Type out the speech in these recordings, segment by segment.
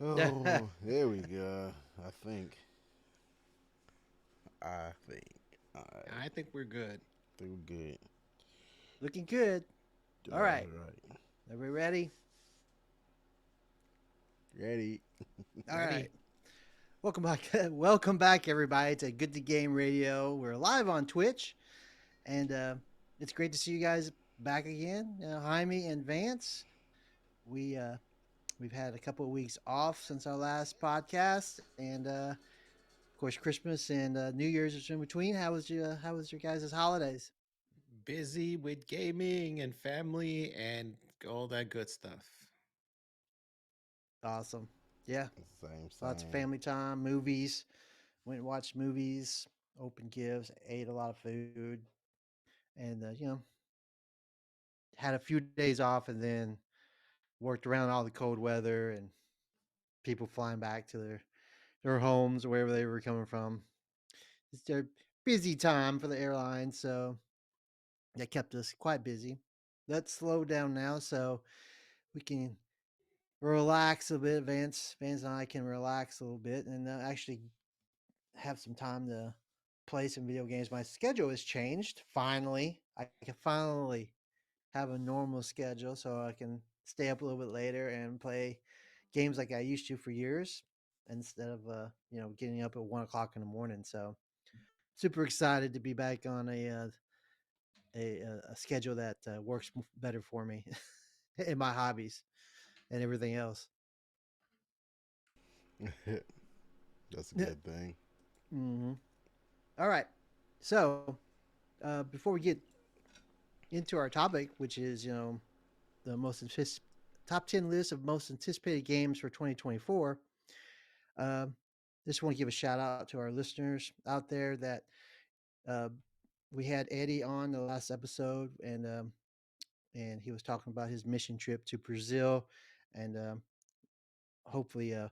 Oh, there we go. I think. I think. All right. I think we're good. I think we're good. Looking good. All All right. right. Are we ready? Ready? All Ready? right. Welcome back. Welcome back, everybody, to Good to Game Radio. We're live on Twitch, and it's great to see you guys back again. Jaime and Vance. We we've had a couple of weeks off since our last podcast, and of course, Christmas and New Year's is in between. How was your guys' holidays? Busy with gaming and family and all that good stuff. Awesome. Yeah, Same, lots of same. family time, movies. Went and watched movies, opened gifts, ate a lot of food, and had a few days off, and then worked around all the cold weather and people flying back to their homes or wherever they were coming from. It's their busy time for the airline, so that kept us quite busy. Let's slow down now so we can relax a bit. Vance and I can relax a little bit and actually have some time to play some video games. My schedule has changed. Finally, I can finally have a normal schedule so I can stay up a little bit later and play games like I used to for years instead of getting up at 1 o'clock in the morning. So super excited to be back on a schedule that works better for me in my hobbies and everything else. That's a good thing. hmm All right. So before we get into our topic, which is the top 10 list of most anticipated games for 2024. Um, just want to give a shout out to our listeners out there that uh, we had Eddie on the last episode, and he was talking about his mission trip to Brazil, and hopefully, you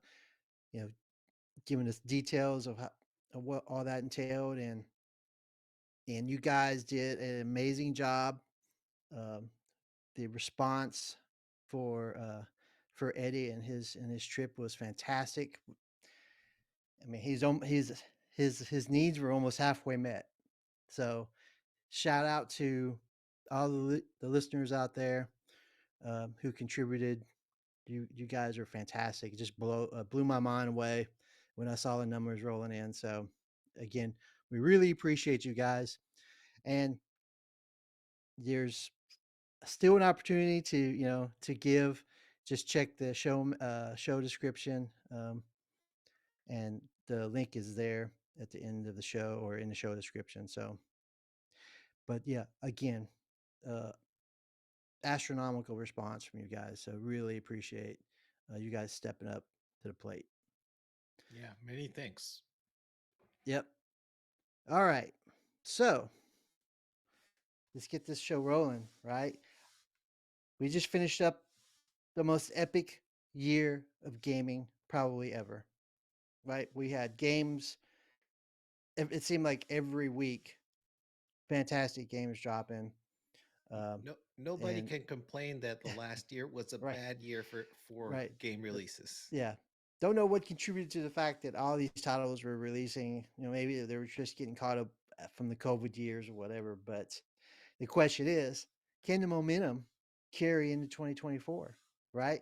know, giving us details of what all that entailed, and you guys did an amazing job. Um, the response for uh, for Eddie and his trip was fantastic. I mean, his needs were almost halfway met. So shout out to all the listeners out there who contributed. You guys are fantastic. It just blew my mind away when I saw the numbers rolling in. So again, we really appreciate you guys. And there's still an opportunity to give. Just check the show description, and the link is there at the end of the show or in the show description. So, but yeah, again, uh, astronomical response from you guys. So really appreciate you guys stepping up to the plate. Yeah, many thanks. Yep. All right. So let's get this show rolling. Right. We just finished up the most epic year of gaming probably ever. Right. We had games. It seemed like every week, fantastic games dropping. Um, Nobody and can complain that the last year was a right, bad year for right. game Uh, releases. yeah. Don't know what contributed to the fact that all these titles were releasing. Maybe they were just getting caught up from the COVID years or whatever. But the question is, can the momentum carry into 2024? Right?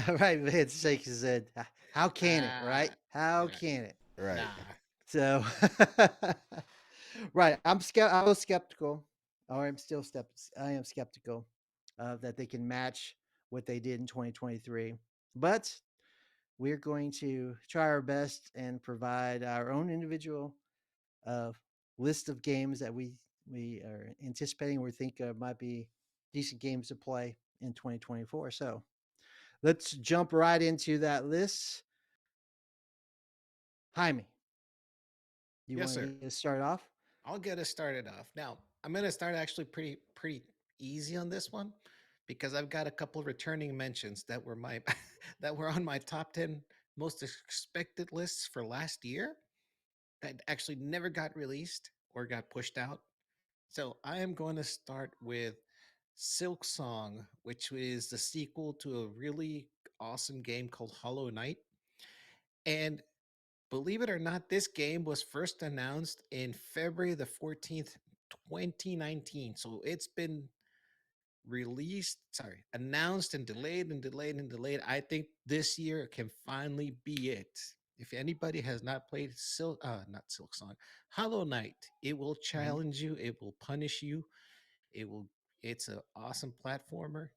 Right. Vance shakes his head. How can it? Right? Ah, How yeah, can it? Right. nah. So, right. I was skeptical, or I'm still I am skeptical that they can match what they did in 2023. But we're going to try our best and provide our own individual uh, list of games that we are anticipating. We think might be decent games to play in 2024. So let's jump right into that list. Jaime, you Yes, want to sir. get us started off? I'll get us started off. Now, I'm going to start actually pretty easy on this one because I've got a couple of returning mentions that were my that were on my top 10 most expected lists for last year that actually never got released or got pushed out. So, I am going to start with Silk Song, which is the sequel to a really awesome game called Hollow Knight. And believe it or not, this game was first announced in February the 14th, 2019. So it's been announced and delayed and delayed and delayed. I think this year can finally be it. If anybody has not played not Silk Song, Hollow Knight, it will Mhm. challenge you, it will punish you, it will. It's an awesome platformer.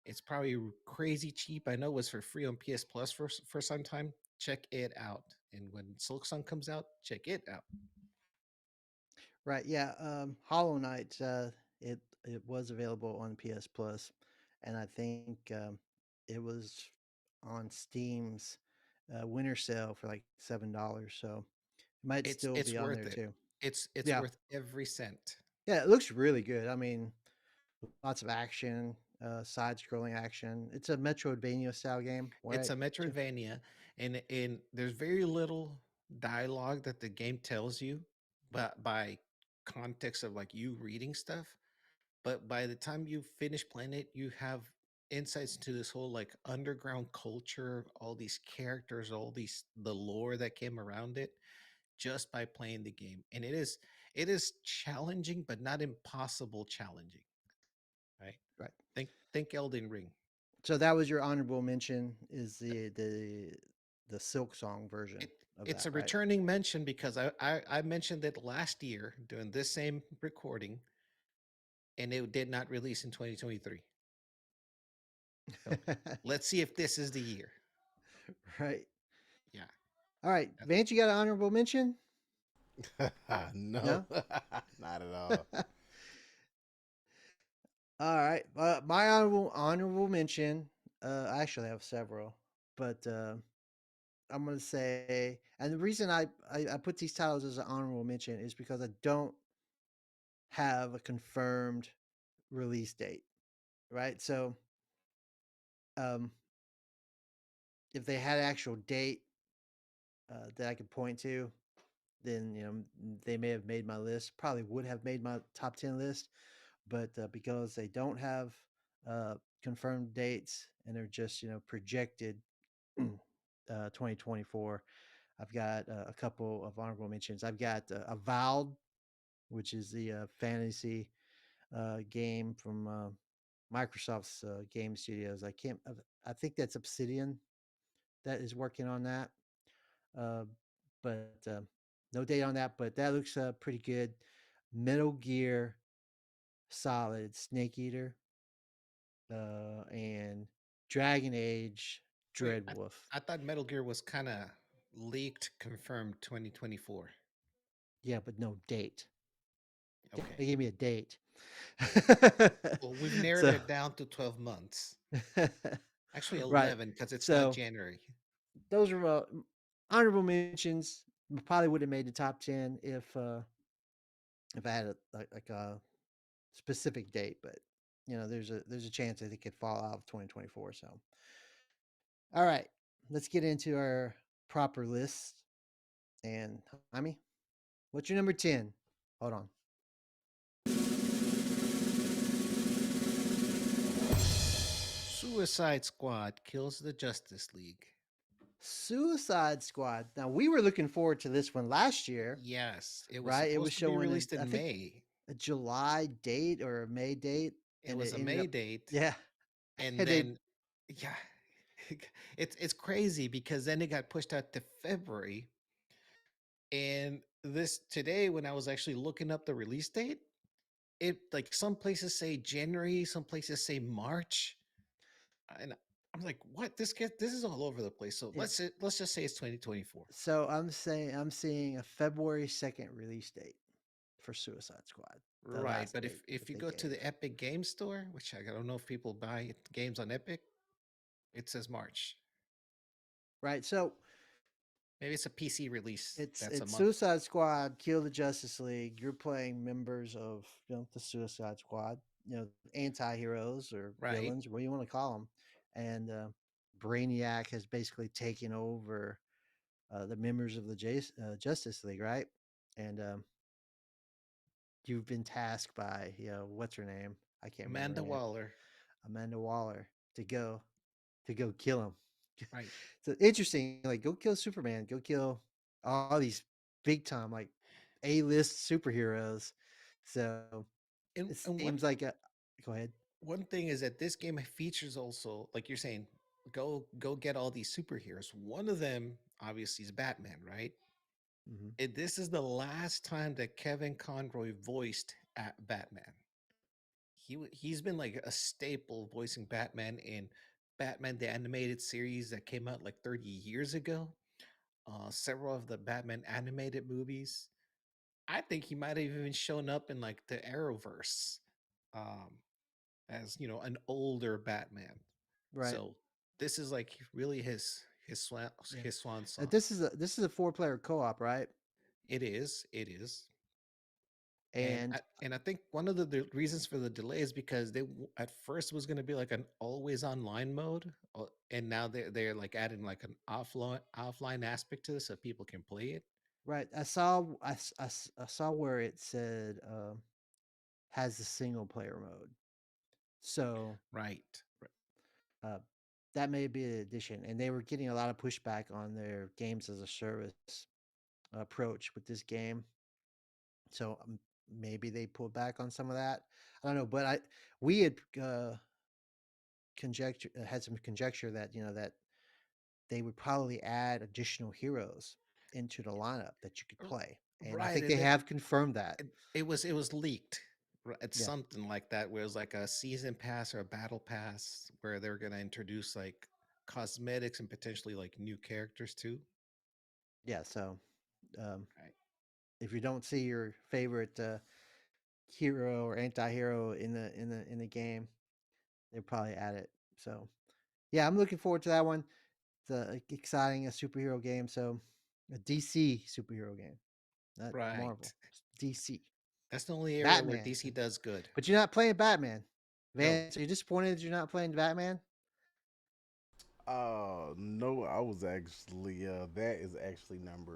It's probably crazy cheap. I know it was for free on PS Plus for some time. Check it out. And when Silk Song comes out, check it out. Right. Yeah. Hollow Knight. It was available on PS Plus, and I think it was on Steam's winter sale for like $7. So it might still It's be on worth there it. too. It's Yeah. worth every cent. Yeah. It looks really good. I mean, lots of action, side-scrolling action. It's a Metroidvania style game, It's right, a Jeff? Metroidvania, and there's very little dialogue that the game tells you, but by context of like you reading stuff. But by the time you finish playing it, you have insights into this whole like underground culture, all these characters, all these the lore that came around it just by playing the game. And it is challenging, but not impossible challenging, right? Right. Think Elden Ring. So that was your honorable mention. Is the Silk Song version It of it's that, a right? returning mention because I mentioned it last year during this same recording, and it did not release in 2023. So let's see if this is the year. Right. Yeah. All right, That's, Vance, you got an honorable mention? No, No. not at all. All right. My honorable mention. I actually have several, but I'm gonna say, and the reason I put these titles as an honorable mention is because I don't have a confirmed release date. Right. So, um, if they had an actual date that I could point to, then they may have made my list. Probably would have made my top 10 list, but because they don't have uh, confirmed dates and they're just projected 2024, I've got a couple of honorable mentions. I've got Avowed, which is the fantasy game from Microsoft's game studios. I think that's Obsidian that is working on that. Uh, but no date on that. But that looks pretty good. Metal Gear Solid Snake Eater and Dragon Age wait, Dreadwolf. I thought Metal Gear was kind of leaked, confirmed 2024. Yeah, but no date. Okay. They gave me a date. Well, we've narrowed So, it down to 12 months. Actually, right. 11 because it's not So January. those are honorable mentions. Probably would have made the top 10 if I had like a specific date, but there's a chance that it could fall out of 2024. So, all right, let's get into our proper list. And Jaime, what's your number 10? Hold on. Suicide Squad kills the Justice League. Suicide Squad. Now we were looking forward to this one last year, Yes, it was right? It was supposed to be showing released I in think May. a July date or a May date, It and was it a ended May up, date, yeah. and And they then yeah, it's crazy because then it got pushed out to February. And this today, when I was actually looking up the release date, it like some places say January, some places say March, and I'm like, what? This is all over the place. So it's let's just say it's 2024. so I'm seeing a February 2nd release date for Suicide Squad. The Right, last but date if that you they go to gave. the Epic Game Store, which I don't know if people buy games on Epic, it says March. Right. So Maybe it's a PC release. it's That's a it's month. Suicide Squad, Kill the Justice League. You're playing members of the Suicide Squad, anti-heroes or Right. villains, what do you want to call them? And Brainiac has basically taken over the members of the Justice League, right? And you've been tasked by what's her name? I can't remember Amanda her name. Waller. Amanda Waller to go to go kill him. Right. So interesting. Like, go kill Superman. Go kill all these big time like A-list superheroes. So And it and seems like a. Go ahead. one thing is that this game features also, like you're saying, go get all these superheroes. One of them obviously is Batman, right? Hmm. And this is the last time that Kevin Conroy voiced at Batman. He's been like a staple voicing Batman in Batman the animated series that came out like 30 years ago. Several of the Batman animated movies. I think he might have even shown up in like the Arrowverse, um, as an older Batman. Right. So this is like really Yeah. his swan song. This is a 4-player co-op, right? It is. It is. And And I think one of the reasons for the delay is because at first was going to be like an always online mode, and now they're like adding like an offline aspect to this so people can play it. right, I saw where it said has the single player mode. So Right. uh, that may be an addition. And they were getting a lot of pushback on their games as a service approach with this game. So maybe they pulled back on some of that. I don't know, but we had had some conjecture that that they would probably add additional heroes into the lineup that you could R- play, and I Right. think they And have confirmed that. it was leaked. It's Yeah, something like that where it was like a season pass or a battle pass where they're going to introduce like cosmetics and potentially like new characters too. yeah. So um, Right. if you don't see your favorite hero or anti-hero in the game, they'll probably add it. So yeah, I'm looking forward to that one. It's exciting, a superhero game. So a DC superhero game, not Marvel. Right. It's DC. That's the only area where Batman. DC does good. But you're not playing Batman. No. Vance, are you disappointed that you're not playing Batman? No, I was actually that is actually number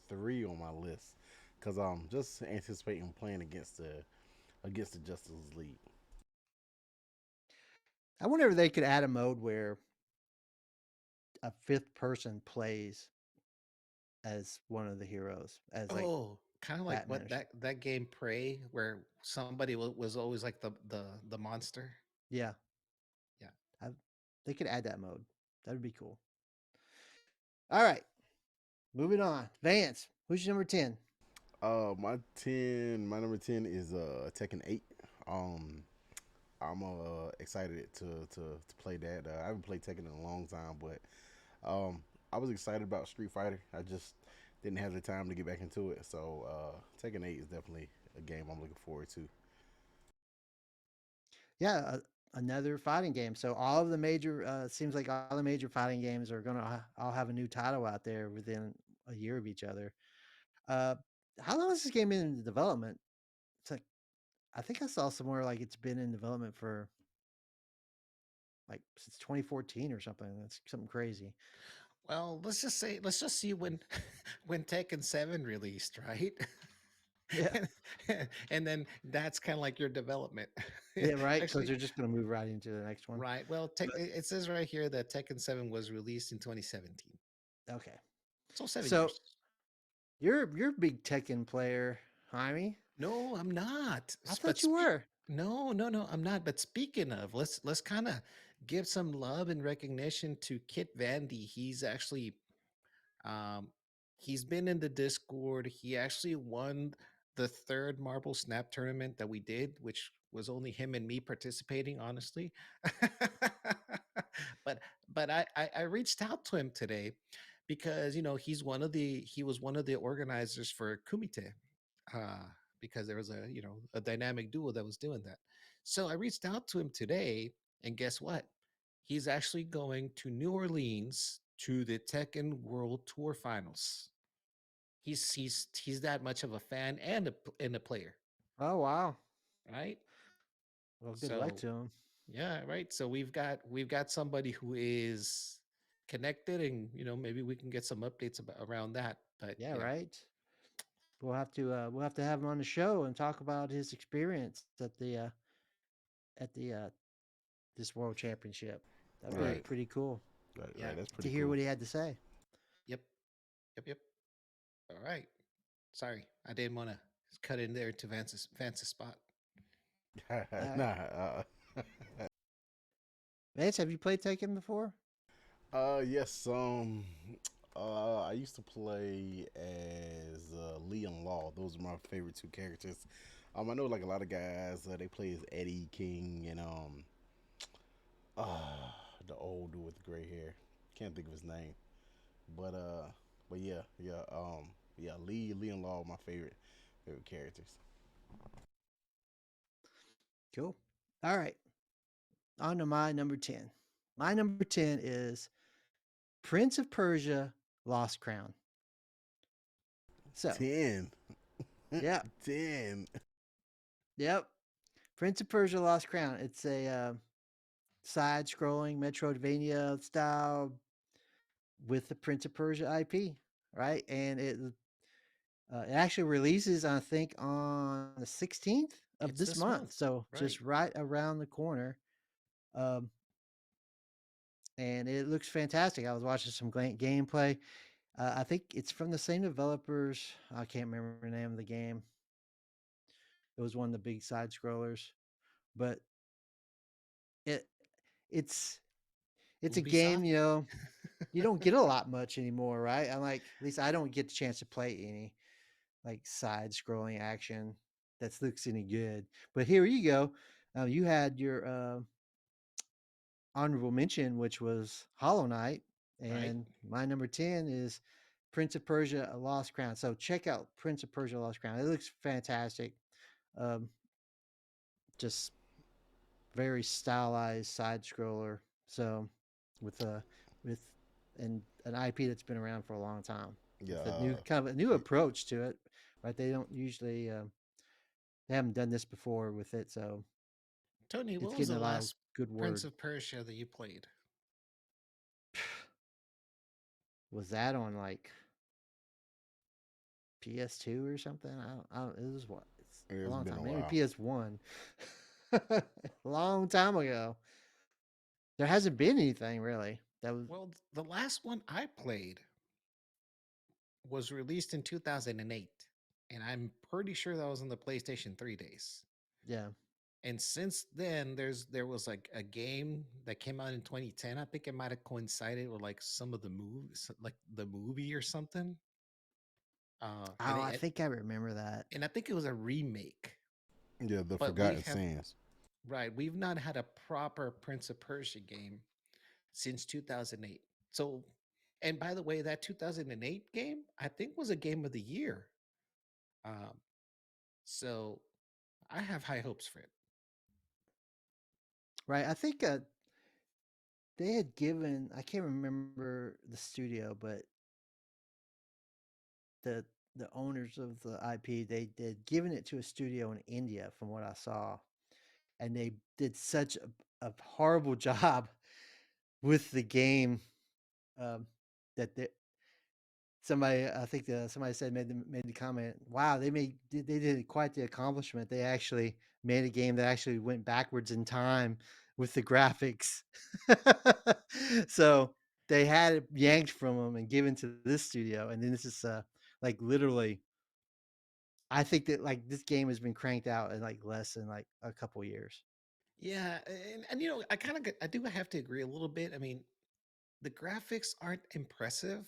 3 on my list because I'm just anticipating playing against the Justice League. I wonder if they could add a mode where a fifth person plays as one of the heroes, as like Oh, kind of like Batman what or something. that game Prey, where somebody was always like the monster. Yeah, Yeah. I, they could add that mode. That would be cool. All right, moving on. Vance, who's your number 10? My number 10 is Tekken 8. Um, I'm excited to play that. I haven't played Tekken in a long time, but I was excited about Street Fighter. I just didn't have the time to get back into it. So Tekken 8 is definitely a game I'm looking forward to. Yeah, another fighting game. So all of the major, seems like all the major fighting games are gonna all have a new title out there within a year of each other. Uh, how long has this game been in development? It's like I think I saw somewhere like it's been in development for like since 2014 or something. That's something crazy. Well, let's just see when when Tekken 7 released, right? Yeah, And then that's kind of like your development. yeah, right. Because Actually, they're just gonna move right into the next one. right. Well, But it says right here that Tekken 7 was released in 2017. okay, So 7 so years. you're a big Tekken player, Jaime. No, I'm not. I But thought you were. no, no, no, I'm not. But speaking of, let's kind of give some love and recognition to Kit Vandy. Um he's been in the Discord. He actually won the third Marble Snap tournament that we did, which was only him and me participating, honestly. but I reached out to him today because he was one of the organizers for Kumite, uh, because there was a dynamic duo that was doing that. So I reached out to him today, and guess what? He's actually going to New Orleans to the Tekken World Tour Finals. He's that much of a fan and a player, Oh wow. right? Well, good luck So to him. yeah, right. So we've got somebody who is connected, and maybe we can get some updates around that. But Yeah, right. We'll have to have him on the show and talk about his experience at the this world championship. That'd be Right, Right. pretty cool right, Yeah. right. That's to pretty hear cool. what he had to say. Yep. Yep. All right. Sorry, I didn't want to cut in there to Vance's spot. All right, Nah, Vance, have you played Tekken before? yes. I used to play as Leon Law. Those are my favorite two characters. I know like a lot of guys they play as Eddie King and the old dude with the gray hair. Can't think of his name, but yeah, yeah. Leon Law, my favorite characters. Cool. All right, on to my number 10. My number 10 is Prince of Persia Lost Crown. So, 10. yeah, 10. yep. Prince of Persia Lost Crown. It's a side scrolling Metroidvania style with the Prince of Persia IP, right? And it actually releases, I think, on the 16th of It's this this month. month, So right? just right around the corner. Um, and it looks fantastic. I was watching some gameplay. I think it's from the same developers. I can't remember the name of the game. It was one of the big side scrollers, but it it's it's a Ubisoft. game, you don't get a lot much anymore, right? I'm like, at least I don't get the chance to play any like side scrolling action that looks any good. But here you go. You had your honorable mention, which was Hollow Knight, Right. and my number 10 is Prince of Persia: A Lost Crown. So check out Prince of Persia: A Lost Crown. It looks fantastic. Um, just very stylized side scroller. So with with an IP that's been around for a long time Yeah, with a new kind of a new approach to it, right? They don't usually they haven't done this before with it, so Tony, it's what was getting the a lot of last good Prince word. of Persia that you played? Was that on like PS2 or something? It was what? It's a it's long been a time. Maybe while. PS1. A long time ago. There hasn't been anything really. That was Well, the last one I played was released in 2008, and I'm pretty sure that was on the PlayStation 3 days. yeah. And since then, there was like a game that came out in 2010. I think it might have coincided with like some of the movies, like the movie or something. Uh, and Oh, I it, think I remember that. and I think it was a remake. Yeah, the But we Forgotten have Sands. right, we've not had a proper Prince of Persia game since 2008. So, and by the way, that 2008 game I think was a game of the year. Um, so I have high hopes for it. Right. I think they had given, I can't remember the studio, but the the owners of the IP, they'd given it to a studio in India from what I saw. And they did such a horrible job with the game um, that somebody, I think somebody said made the comment, wow, they did quite the accomplishment. They actually made a game that actually went backwards in time with the graphics. So they had it yanked from them and given to this studio, and then this is like literally, I think that like this game has been cranked out in like less than like a couple years. Yeah, and I do have to agree a little bit. I mean, the graphics aren't impressive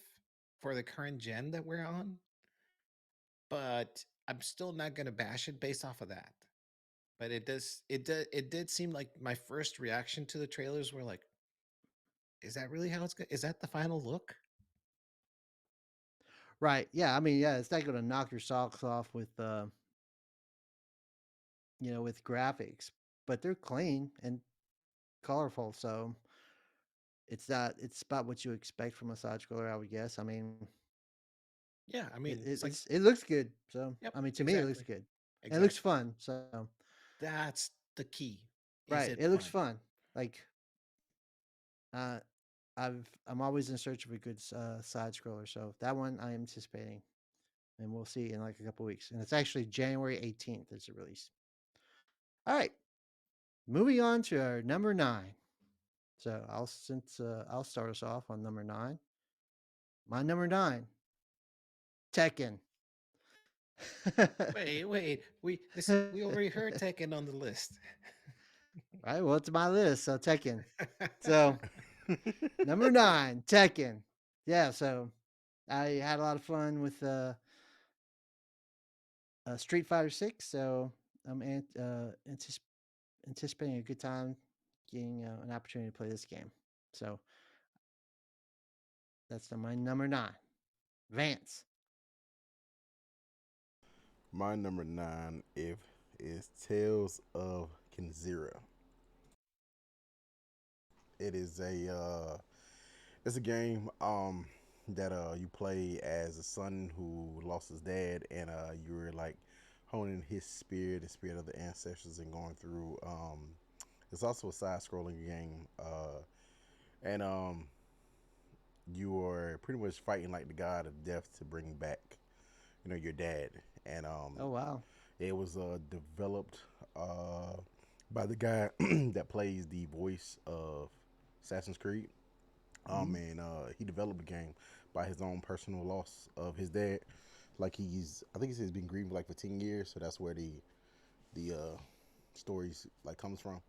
for the current gen that we're on, but I'm still not going to bash it based off of that. But it did seem like my first reaction to the trailers were like, is that really how it's going? Is that the final look? Right. Yeah. I mean, yeah, it's not going to knock your socks off with, with graphics, but they're clean and colorful. So it's about what you expect from a side scroller, I would guess. I mean, Yeah, I mean, it's like, it looks good. So, yep, I mean, to me, it looks exactly, good. And it looks exactly. fun. So, That's the key. Is right. it It looks fun? fun. Like, uh, I'm always in search of a good side scroller. So that one I am anticipating, and we'll see in like a couple weeks. And it's actually January 18th is the release. All right. Moving on to our number 9. So I'll start us off on number 9. My number 9, Tekken. Wait. We already heard Tekken on the list. Right, well, it's my list, so Tekken. So number 9, Tekken. Yeah, so I had a lot of fun with Street Fighter 6, so I'm anticipating a good time getting an opportunity to play this game. So that's my number 9. Vance. My number 9 if is Tales of Kenzera. It is it's a game that you play as a son who lost his dad, and you're like honing his spirit, the spirit of the ancestors, and going through. It's also a side-scrolling game, and you are pretty much fighting like the god of death to bring back, your dad. And Oh wow. it was developed by the guy that plays the voice of Assassin's Creed. Mhm. And he developed the game by his own personal loss of his dad. Like I think he says he's been grieving like for 10 years, so that's where the stories like comes from.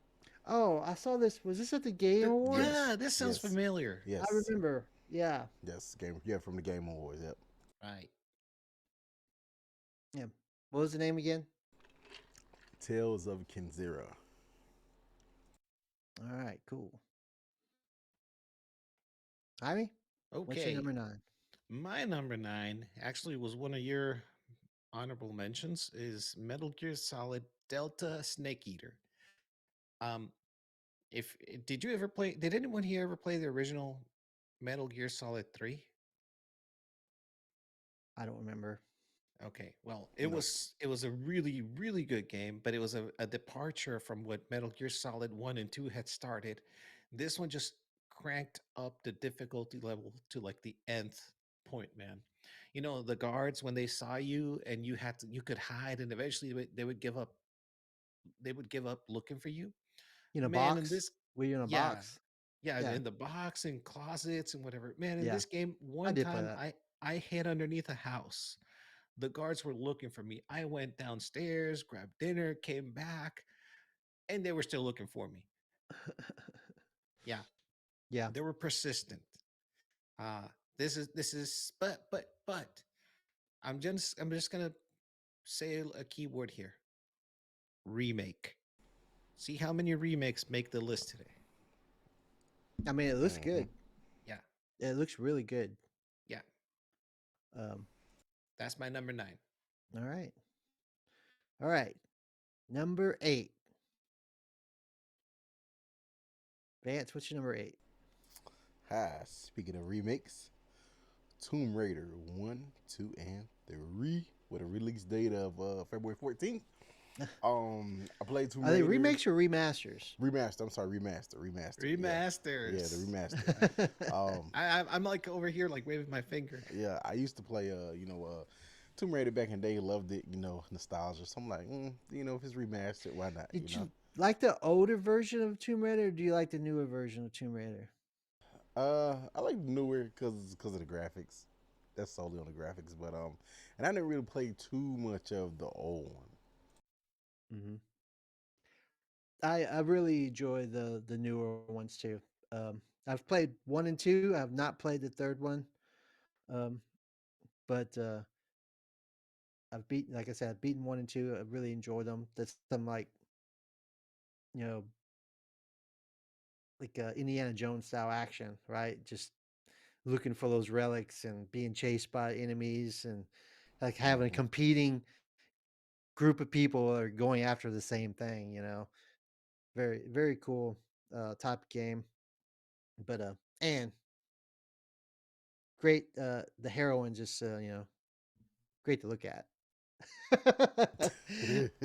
Oh, I saw this. Was this at the Game Awards? Yeah, this sounds Yes, familiar. I yes, remember. Yeah. yes. Game, yeah, from the Game Awards. Yep. Right. Yeah. What was the name again? Tales of Kenzera. All right, cool. Jaime, what's your Okay. number 9? My number 9 actually was one of your honorable mentions is Metal Gear Solid Delta Snake Eater. Um, if did you ever play? Did anyone here ever play the original Metal Gear Solid 3? I don't remember. Okay, well, No. it was a really good game, but it was a departure from what Metal Gear Solid 1 and 2 had started. This one just cranked up the difficulty level to like the nth point, man. You know, the guards when they saw you and you could hide and eventually they would give up, they would give up looking for you. In a Man, in box? this Were you in a yeah, box? yeah, Yeah. in the box and closets and whatever. Man, in Yeah. this game, I one did play time that. I hid underneath a house. The guards were looking for me. I went downstairs, grabbed dinner, came back, and they were still looking for me. Yeah, Yeah. they were persistent. Uh this is but I'm just gonna say a key word here. Remake. See how many remakes make the list today. I mean, it looks Hmm. good. Yeah, It looks really good. yeah. Um, That's my number 9. all right. All right. Number 8. Vance, what's your number 8? Hi. Speaking of remakes, Tomb Raider 1, 2, and 3 with a release date of February 14th. I played Tomb Are they Raider remakes or remasters? remaster. I'm sorry, remaster. Yeah, the Remasters. remaster. I'm like over here like waving my finger. Yeah, I used to play Tomb Raider back in the day. Loved it, nostalgia. So I'm like, if it's remastered, why not? Did you like the older version of Tomb Raider, or do you like the newer version of Tomb Raider? I like the newer because of the graphics. That's solely on the graphics, but and I didn't really play too much of the old one. Mm-hmm. I really enjoy the newer ones too. I've played 1 and 2. I have not played the third one. Um, but I've beaten, like I said, I've beaten 1 and 2. I really enjoyed them. That's some you know, Indiana Jones style action, right? Just looking for those relics and being chased by enemies and like having a Hmm. competing group of people that are going after the same thing. Very, very cool type of game. But and great the heroine just great to look at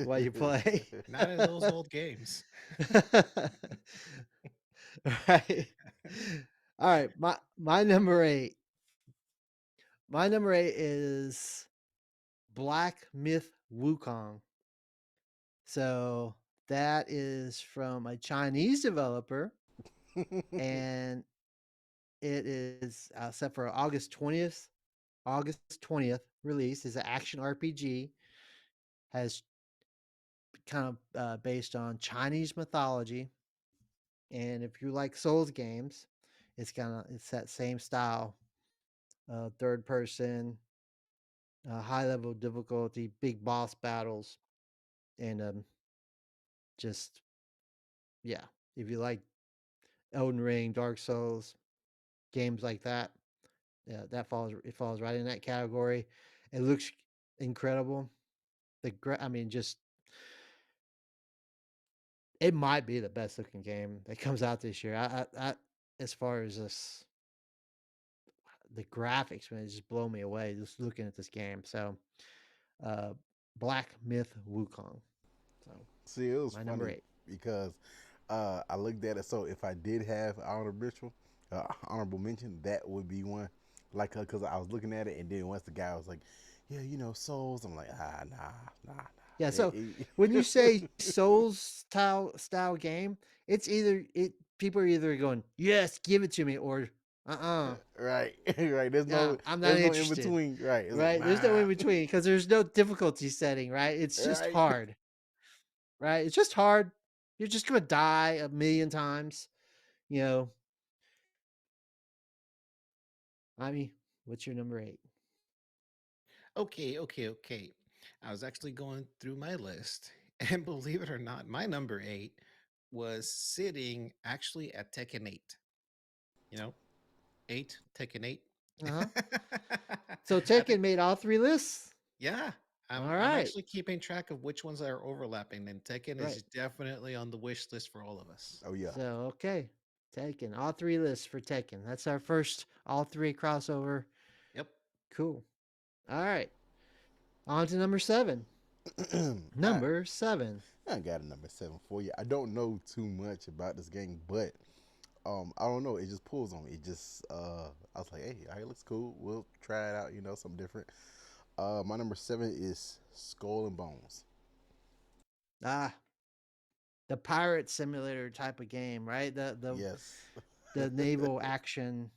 while you play. Not in those old games. Right. All right, my number 8. My number 8 is Black Myth Wukong. So that is from a Chinese developer. and it is set for August 20th release. Is an action RPG. Has kind of based on Chinese mythology, and if you like Souls games, it's that same style, third person, high level difficulty, big boss battles, and just yeah, if you like Elden Ring, Dark Souls, games like that, yeah, it falls right in that category. It looks incredible. I mean, just it might be the best looking game that comes out this year. As far as the graphics, man, it just blow me away just looking at this game. So, uh, Black Myth Wukong. So, See, it was my number funny 8. because I looked at it. So if I did have honorable mention, that would be one. Like, because I was looking at it, and then once the guy was like, "Yeah, Souls," I'm like, nah. Yeah. It- So when you it- say Souls style game, it's either people are either going yes, give it to me, or right, right. There's no, no, I'm not there's no in interested. between. Right. It's like Right? There's no nah. in between because there's no difficulty setting. Right? It's just Right. hard. Right? It's just hard. You're just gonna die a million times. You know. I mean, what's your number 8? Okay. I was actually going through my list, and believe it or not, my number 8 was sitting actually at Tekken 8. You know, 8, Tekken 8. Uh huh. So I think, Tekken made all 3 lists. yeah, All I'm right. actually keeping track of which ones are overlapping, and Tekken Right. is definitely on the wish list for all of us. Oh yeah. So okay, Tekken. All 3 lists for Tekken. That's our first all 3 crossover. Yep. Cool. All right. On to number 7. I, Number 7. I got a number 7 for you. I don't know too much about this game, but I don't know. It just pulls on me. It just I was like, hey, it looks cool. We'll try it out. Something different. My number 7 is Skull and Bones. Ah, the pirate simulator type of game, right? Yes. The naval action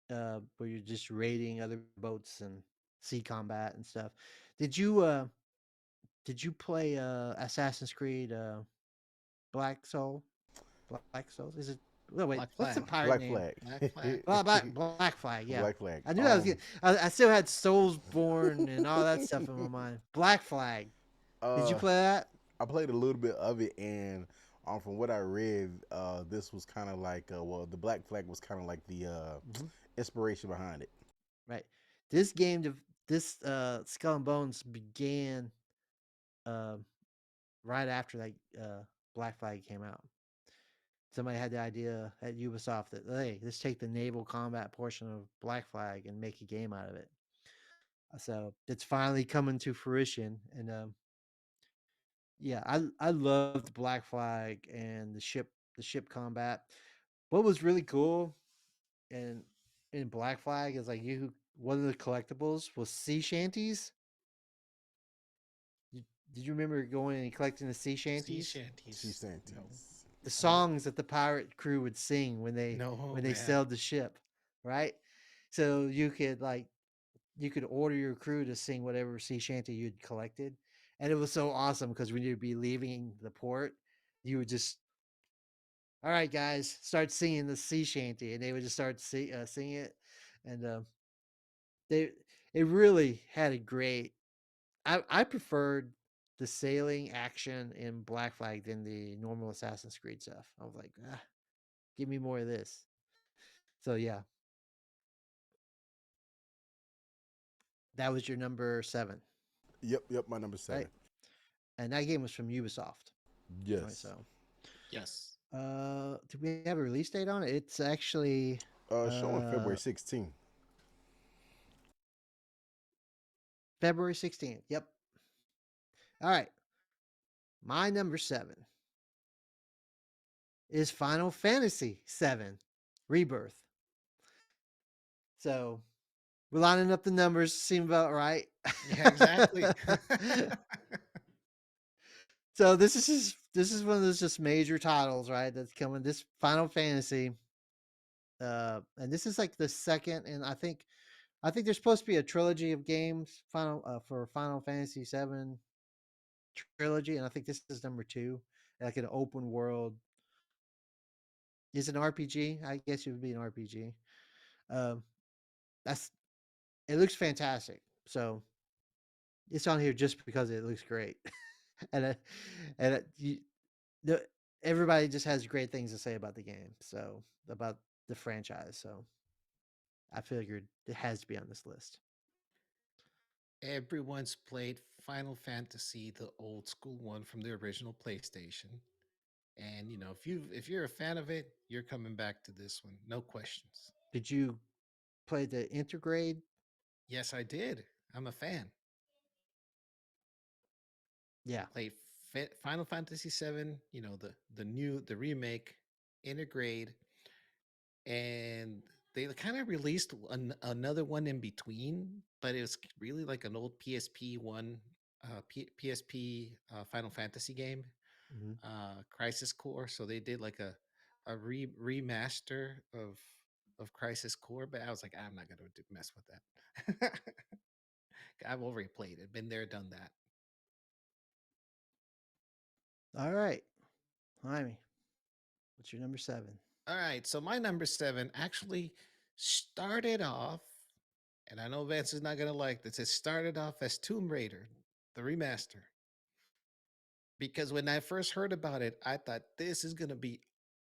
where you're just raiding other boats and sea combat and stuff. Did you play Assassin's Creed Black Soul? Black Souls? Is it no wait, Black what's the Flag. pirate Black name? Flag. Black Flag. Black Flag, yeah. Black Flag. I knew I was getting, I still had Soulsborne and all that stuff in my mind. Black Flag. Did you Uh, play that? I played a little bit of it, and from what I read, this was kind of like, the Black Flag was kind of like the Hmm. inspiration behind it. Right. This game, this Skull and Bones began uh, right after that Black Flag came out. Somebody had the idea at Ubisoft that hey, let's take the naval combat portion of Black Flag and make a game out of it. So it's finally coming to fruition, and yeah, I loved Black Flag and the ship combat. What was really cool and in Black Flag is like one of the collectibles was sea shanties. Did you remember going and collecting the sea Sea shanties? Sea shanties. No. Shanties. The songs that the pirate crew would sing when No, they man. sailed the ship, right? So you could order your crew to sing whatever sea shanty you'd collected, and it was so awesome because when you'd be leaving the port, you would just all right, guys, start singing the sea shanty, and they would just start singing it, and they it really had a great. I preferred the sailing action in Black Flag than the normal Assassin's Creed stuff. I was like, give me more of this. So yeah, that was your number 7, Yep. My number 7. right? And that game was from Ubisoft. Yes. Right, so, Yes. do we have a release date on it? It's actually Showing February 16th. February 16th. Yep. All right. My number 7 is Final Fantasy 7 Rebirth. So we're lining up the numbers, seem about right. Yeah, exactly. So this is this is one of those just major titles, right? That's coming. This Final Fantasy, and this is like the second, and I think there's supposed to be a trilogy of games, for Final Fantasy VII trilogy, and I think this is number two, like an open world. Is an RPG? I guess it would be an RPG. Um, that's it. Looks fantastic. So it's on here just because it looks great, and you, the, everybody just has great things to say about the game. So about the franchise. So I figured it has to be on this list. Everyone's played Final Fantasy, the old school one from the original PlayStation. And if you're a fan of it, you're coming back to this one, no questions. Did you play the Intergrade? Yes, I did. I'm a fan. Yeah. Played Final Fantasy VII, the remake, Intergrade, and they kind of released another one in between, but it was really like an old PSP one, PSP Final Fantasy game, Mm-hmm. Crisis Core. So they did like a remaster of Crisis Core, but I was like, I'm not gonna mess with that. I've already played it, been there, done that. All right, Jaime, what's your number seven? All right, so my number seven actually started off, and I know Vance is not gonna like this. It started off as Tomb Raider, the remaster, because when I first heard about it, I thought this is gonna be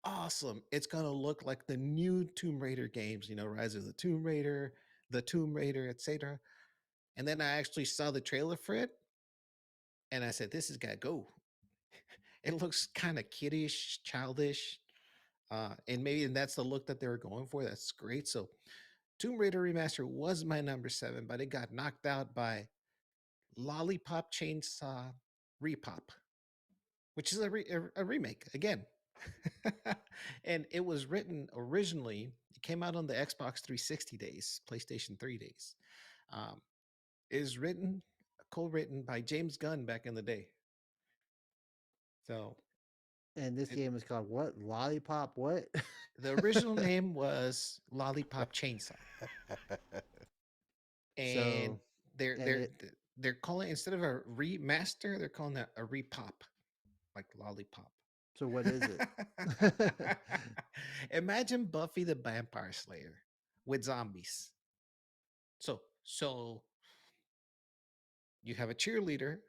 awesome. It's gonna look like the new Tomb Raider games, Rise of the Tomb Raider, etc. And then I actually saw the trailer for it, and I said, "This has got to go." It looks kind of kiddish, childish, and maybe that's the look that they were going for. That's great. So, Tomb Raider Remaster was my number seven, but it got knocked out by Lollipop Chainsaw Repop, which is a remake again. And it was written originally, it came out on the Xbox 360 days, PlayStation 3 days. Um, it is co-written by James Gunn back in the day. So And this it, game is called what? Lollipop what? the original name was Lollipop Chainsaw, and So, they're and they're it they're calling, instead of a remaster, they're calling it a repop, like lollipop. so what is it? Imagine Buffy the Vampire Slayer with zombies. So you have a cheerleader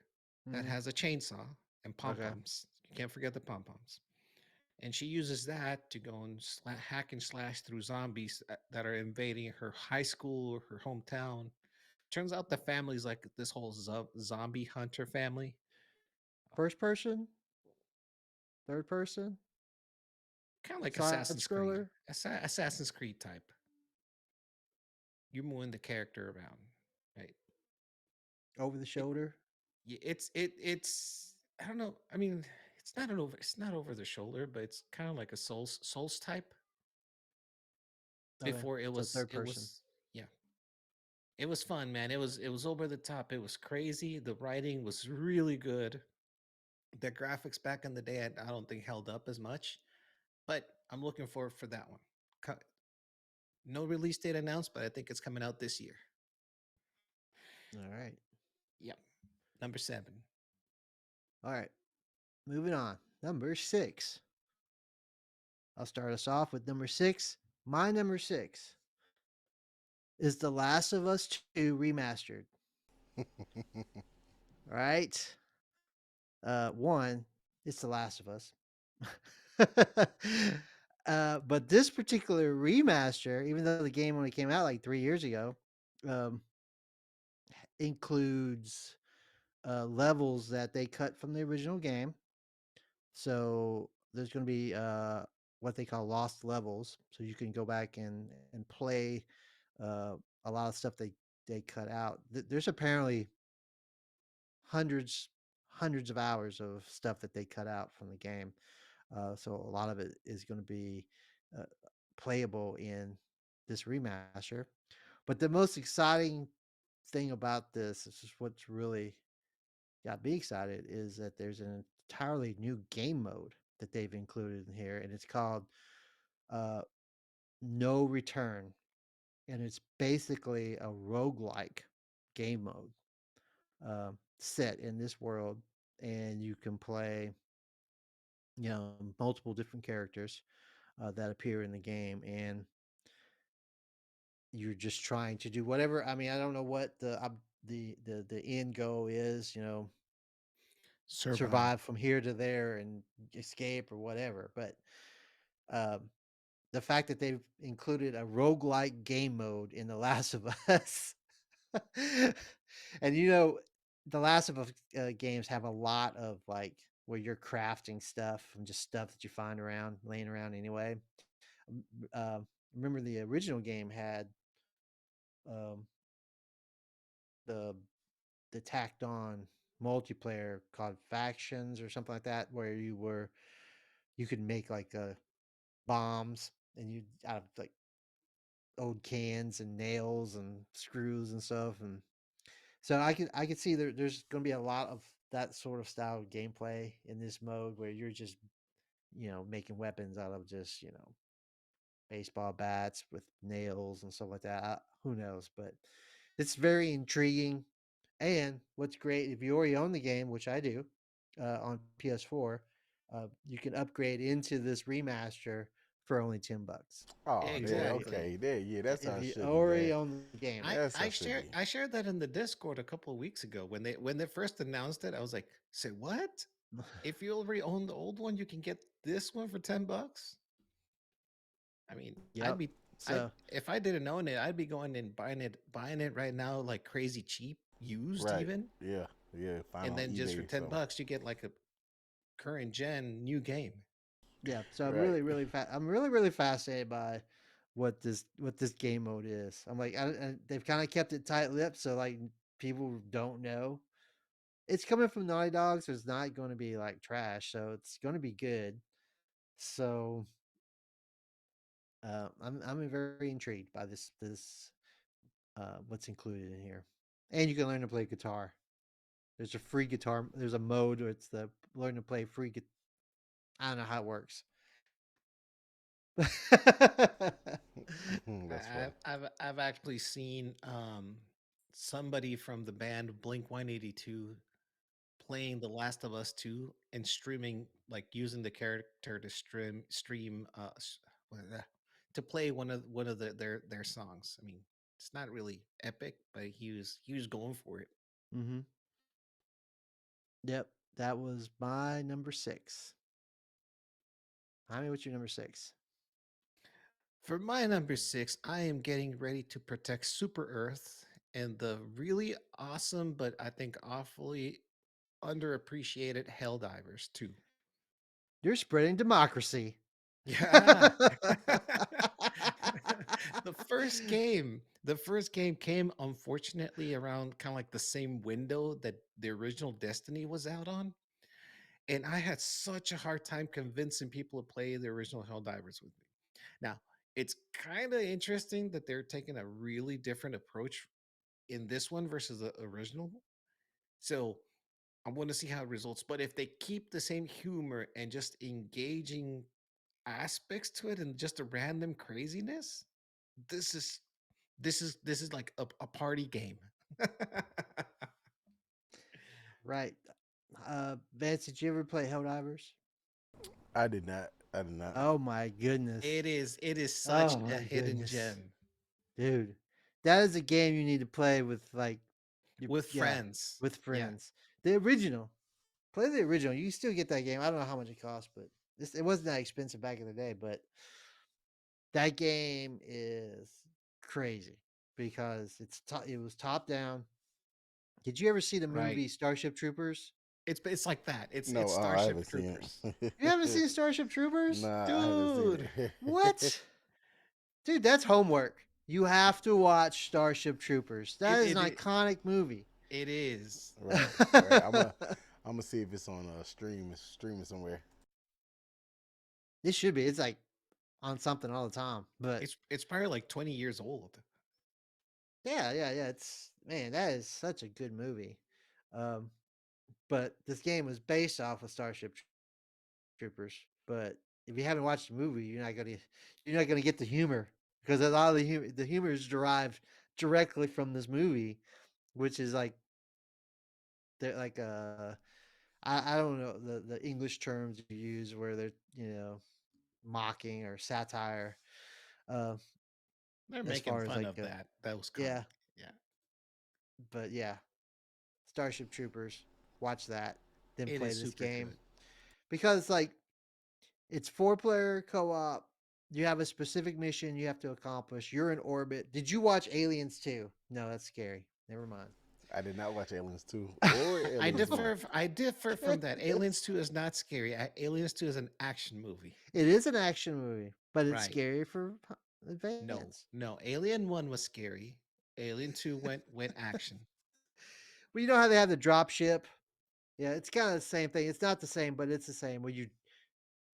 that Mhm. has a chainsaw and pom Okay. poms. You can't forget the pom poms. And she uses that to go and hack and slash through zombies that are invading her high school or her hometown. Turns out the family's like this whole zombie hunter family. First person, third person, Kind of like side Assassin's Creed. scroller, Assassin's Creed type. You're moving the character around, right? over the It, shoulder. it's I don't know. I mean, it's not over the shoulder, but it's kind of like a Souls type. Okay. Before So third person. yeah, it was fun, man. It was over the top. It was crazy. The writing was really good. The graphics back in the day, I don't think held up as much, but I'm looking forward for that one. No release date announced, but I think it's coming out this year. All right. Yep, number seven. All right. Moving on. Number six. I'll start us off with number six. My number six is The Last of Us 2 remastered. All right. One, it's The Last of Us. But this particular remaster, even though the game only came out like 3 years ago, um, includes levels that they cut from the original game. So there's going to be what they call lost levels. So you can go back and play uh, a lot of stuff they cut out. There's apparently hundreds hundreds of hours of stuff that they cut out from the game. So a lot of it is going to be uh, playable in this remaster. But the most exciting thing about this is just what's really got me excited is that there's an entirely new game mode that they've included in here, and it's called uh, No Return, and it's basically a roguelike game mode set in this world, and you can play, multiple different characters that appear in the game, and you're just trying to do whatever. I mean, I don't know what the end goal is, Survive. survive from here to there and escape or whatever. But um, the fact that they've included a roguelike game mode in The Last of Us, and The Last of Us games have a lot of like where you're crafting stuff from just stuff that you find around, laying around anyway. M- Remember the original game had um, the the tacked on multiplayer called factions or something like that, where you could make like bombs and you out of like old cans and nails and screws and stuff. And so I could see there's going to be a lot of that sort of style of gameplay in this mode where you're just making weapons out of just baseball bats with nails and stuff like that. Who knows? But it's very intriguing. And what's great, if you already own the game, which I do, on PS4, you can upgrade into this remaster for only $10. Oh, If you there. already Exactly. Okay, there. Yeah, that's how if it you should be, already man. own the game. I That's how I it should shared be. I shared that in the Discord a couple of weeks ago when they first announced it. I was like, "Say what? If you already own the old one, you can get this one for $10." I mean, Yep. I So if I didn't own it, I'd be going and buying it right now like crazy cheap, used Right. even, Yeah. Yeah. Find and on then just for eBay. ten So. bucks you get like a current gen new game. yeah, so Right. I'm really fascinated by what this game mode is. I'm like, they've kind of kept it tight lipped, so like people don't know. It's coming from Naughty Dog, so it's not going to be like trash. So it's going to be good. So I'm very intrigued by this what's included in here, and you can learn to play guitar. There's a free guitar. There's a mode where it's the learn to play free. I don't know how it works. That's funny. I've actually seen somebody from the band Blink 182 playing The Last of Us 2 and streaming, like using the character to stream what is that? To play one of their songs. I mean, it's not really epic, but he was going for it. hmm Yep, that was my number six. What's your number six? For my number 6, I am getting ready to protect Super Earth and the really awesome but I think awfully underappreciated Helldivers 2. You're spreading democracy. Yeah. The first game came unfortunately around kind of like the same window that the original Destiny was out on. And I had such a hard time convincing people to play the original Helldivers with me. Now, it's kind of interesting that they're taking a really different approach in this one versus the original. So I want to see how it results. But if they keep the same humor and just engaging aspects to it and just a random craziness, this is this is like a party game. Right. Vance, did you ever play Helldivers? I did not. I did not. Oh my goodness. It is such Oh a my hidden goodness. gem Dude. That is a game you need to play with like with yeah, friends. with Yeah, friends. The original. Play the original. You can still get that game. I don't know how much it costs, but it wasn't that expensive back in the day, but that game is crazy because it was top down. Did you ever see the right. movie Starship Troopers? It's like that. It's No, I Starship haven't seen Troopers. You haven't it. seen Starship Troopers? Nah, I haven't seen Dude, it. What? Dude, that's homework. You have to watch Starship Troopers. That it is an it it, iconic movie. it is. Right, right. I'm gonna see if it's on streaming somewhere. It should be. It's like on something all the time. But It's probably like 20 years old. yeah. It's man, that is such a good movie. Um, but this game was based off of Starship Troopers. But if you haven't watched the movie, you're not gonna get the humor because a lot of the humor is derived directly from this movie, which is like they're like I don't know the English terms you use where they're mocking or satire. Uh, They're as making far as fun like of that. That was yeah, comic. Yeah. but yeah, Starship Troopers. Watch that, then It play is this super game good. because like it's 4-player co-op. You have a specific mission you have to accomplish. You're in orbit. Did you watch Aliens 2? No, that's scary. Never mind. I did not watch Aliens 2 or I Aliens 1. differ. I differ from that. Aliens 2 is not scary. Aliens 2 is an action movie. It is an action movie, but it's Right. scary for No, advance. no. Alien 1 was scary. Alien 2 went action. But you know how they have the drop ship? Yeah, it's kind of the same thing. It's not the same, but it's the same. Where you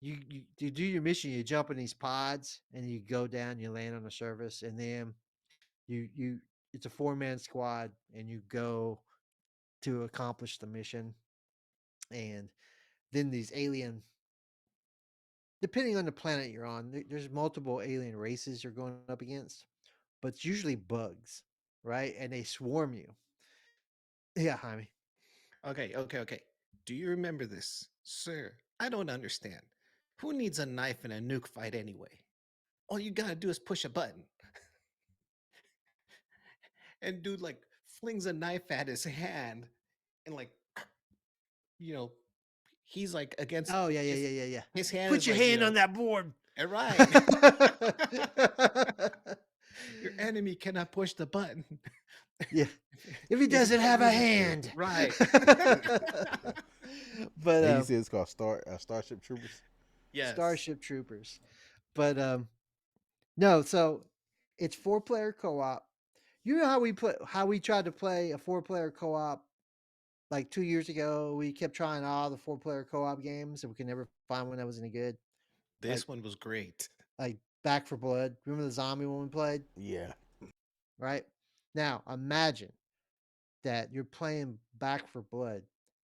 do your mission, you jump in these pods and you go down, you land on the surface, and then you it's a 4-man squad and you go to accomplish the mission. And then these alien, depending on the planet you're on, there's multiple alien races you're going up against, but it's usually bugs, right? And they swarm you. Yeah, Jaime. Okay. Do you remember this? Sir, I don't understand. Who needs a knife in a nuke fight anyway? All you gotta do is push a button. And dude like flings a knife at his hand and like, you know, he's like against Oh yeah. his hand Put is your like, hand on that board. right. Your enemy cannot push the button. Yeah, if he If he doesn't can't have a use it. hand. Right. But And you said it's called Starship Troopers. Yes. Starship Troopers. But no, so it's 4-player co-op. You know how we tried to play a 4-player co-op like 2 years ago? We kept trying all the 4-player co-op games and we could never find one that was any good. Like This one was great. like Back for Blood. Remember the zombie one we played? Yeah. Right? Now imagine that you're playing Back for Blood,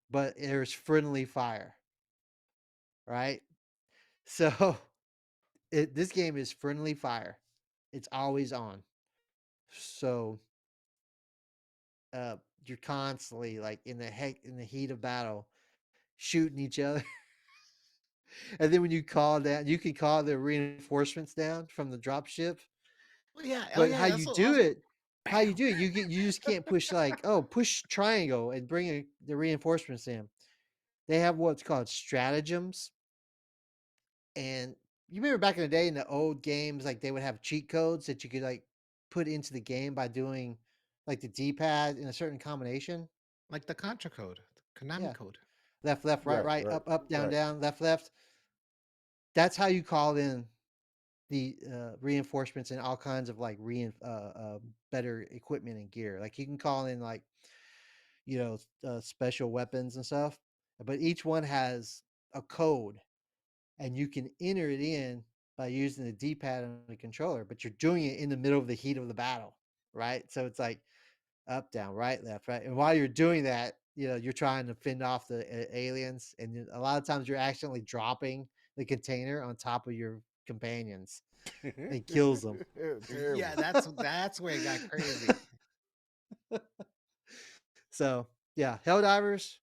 but there's friendly fire, right? So this game is friendly fire. It's always on. So uh, you're constantly like in the heat of battle, shooting each other. And then when you call down, you can call the reinforcements down from the drop ship. Oh But yeah, that's what also how you bam. do it, you just can't push like push triangle and bring the reinforcements in. They have what's called stratagems, and you remember back in the day in the old games, like they would have cheat codes that you could like put into the game by doing like the D-pad in a certain combination. Like the Contra code, the Konami Yeah, code. left, left, right, Right. right, Right. up, down, Right. down, left, left. That's how you call in the reinforcements and all kinds of like better equipment and gear. Like you can call in like special weapons and stuff, but each one has a code, and you can enter it in by using the D-pad on the controller. But you're doing it in the middle of the heat of the battle, right? So it's like up, down, right, left, right. And while you're doing that, you're trying to fend off the aliens, and a lot of times you're accidentally dropping the container on top of your companions and kills them. Yeah, Terrible. that's where it got crazy. So yeah, Helldivers.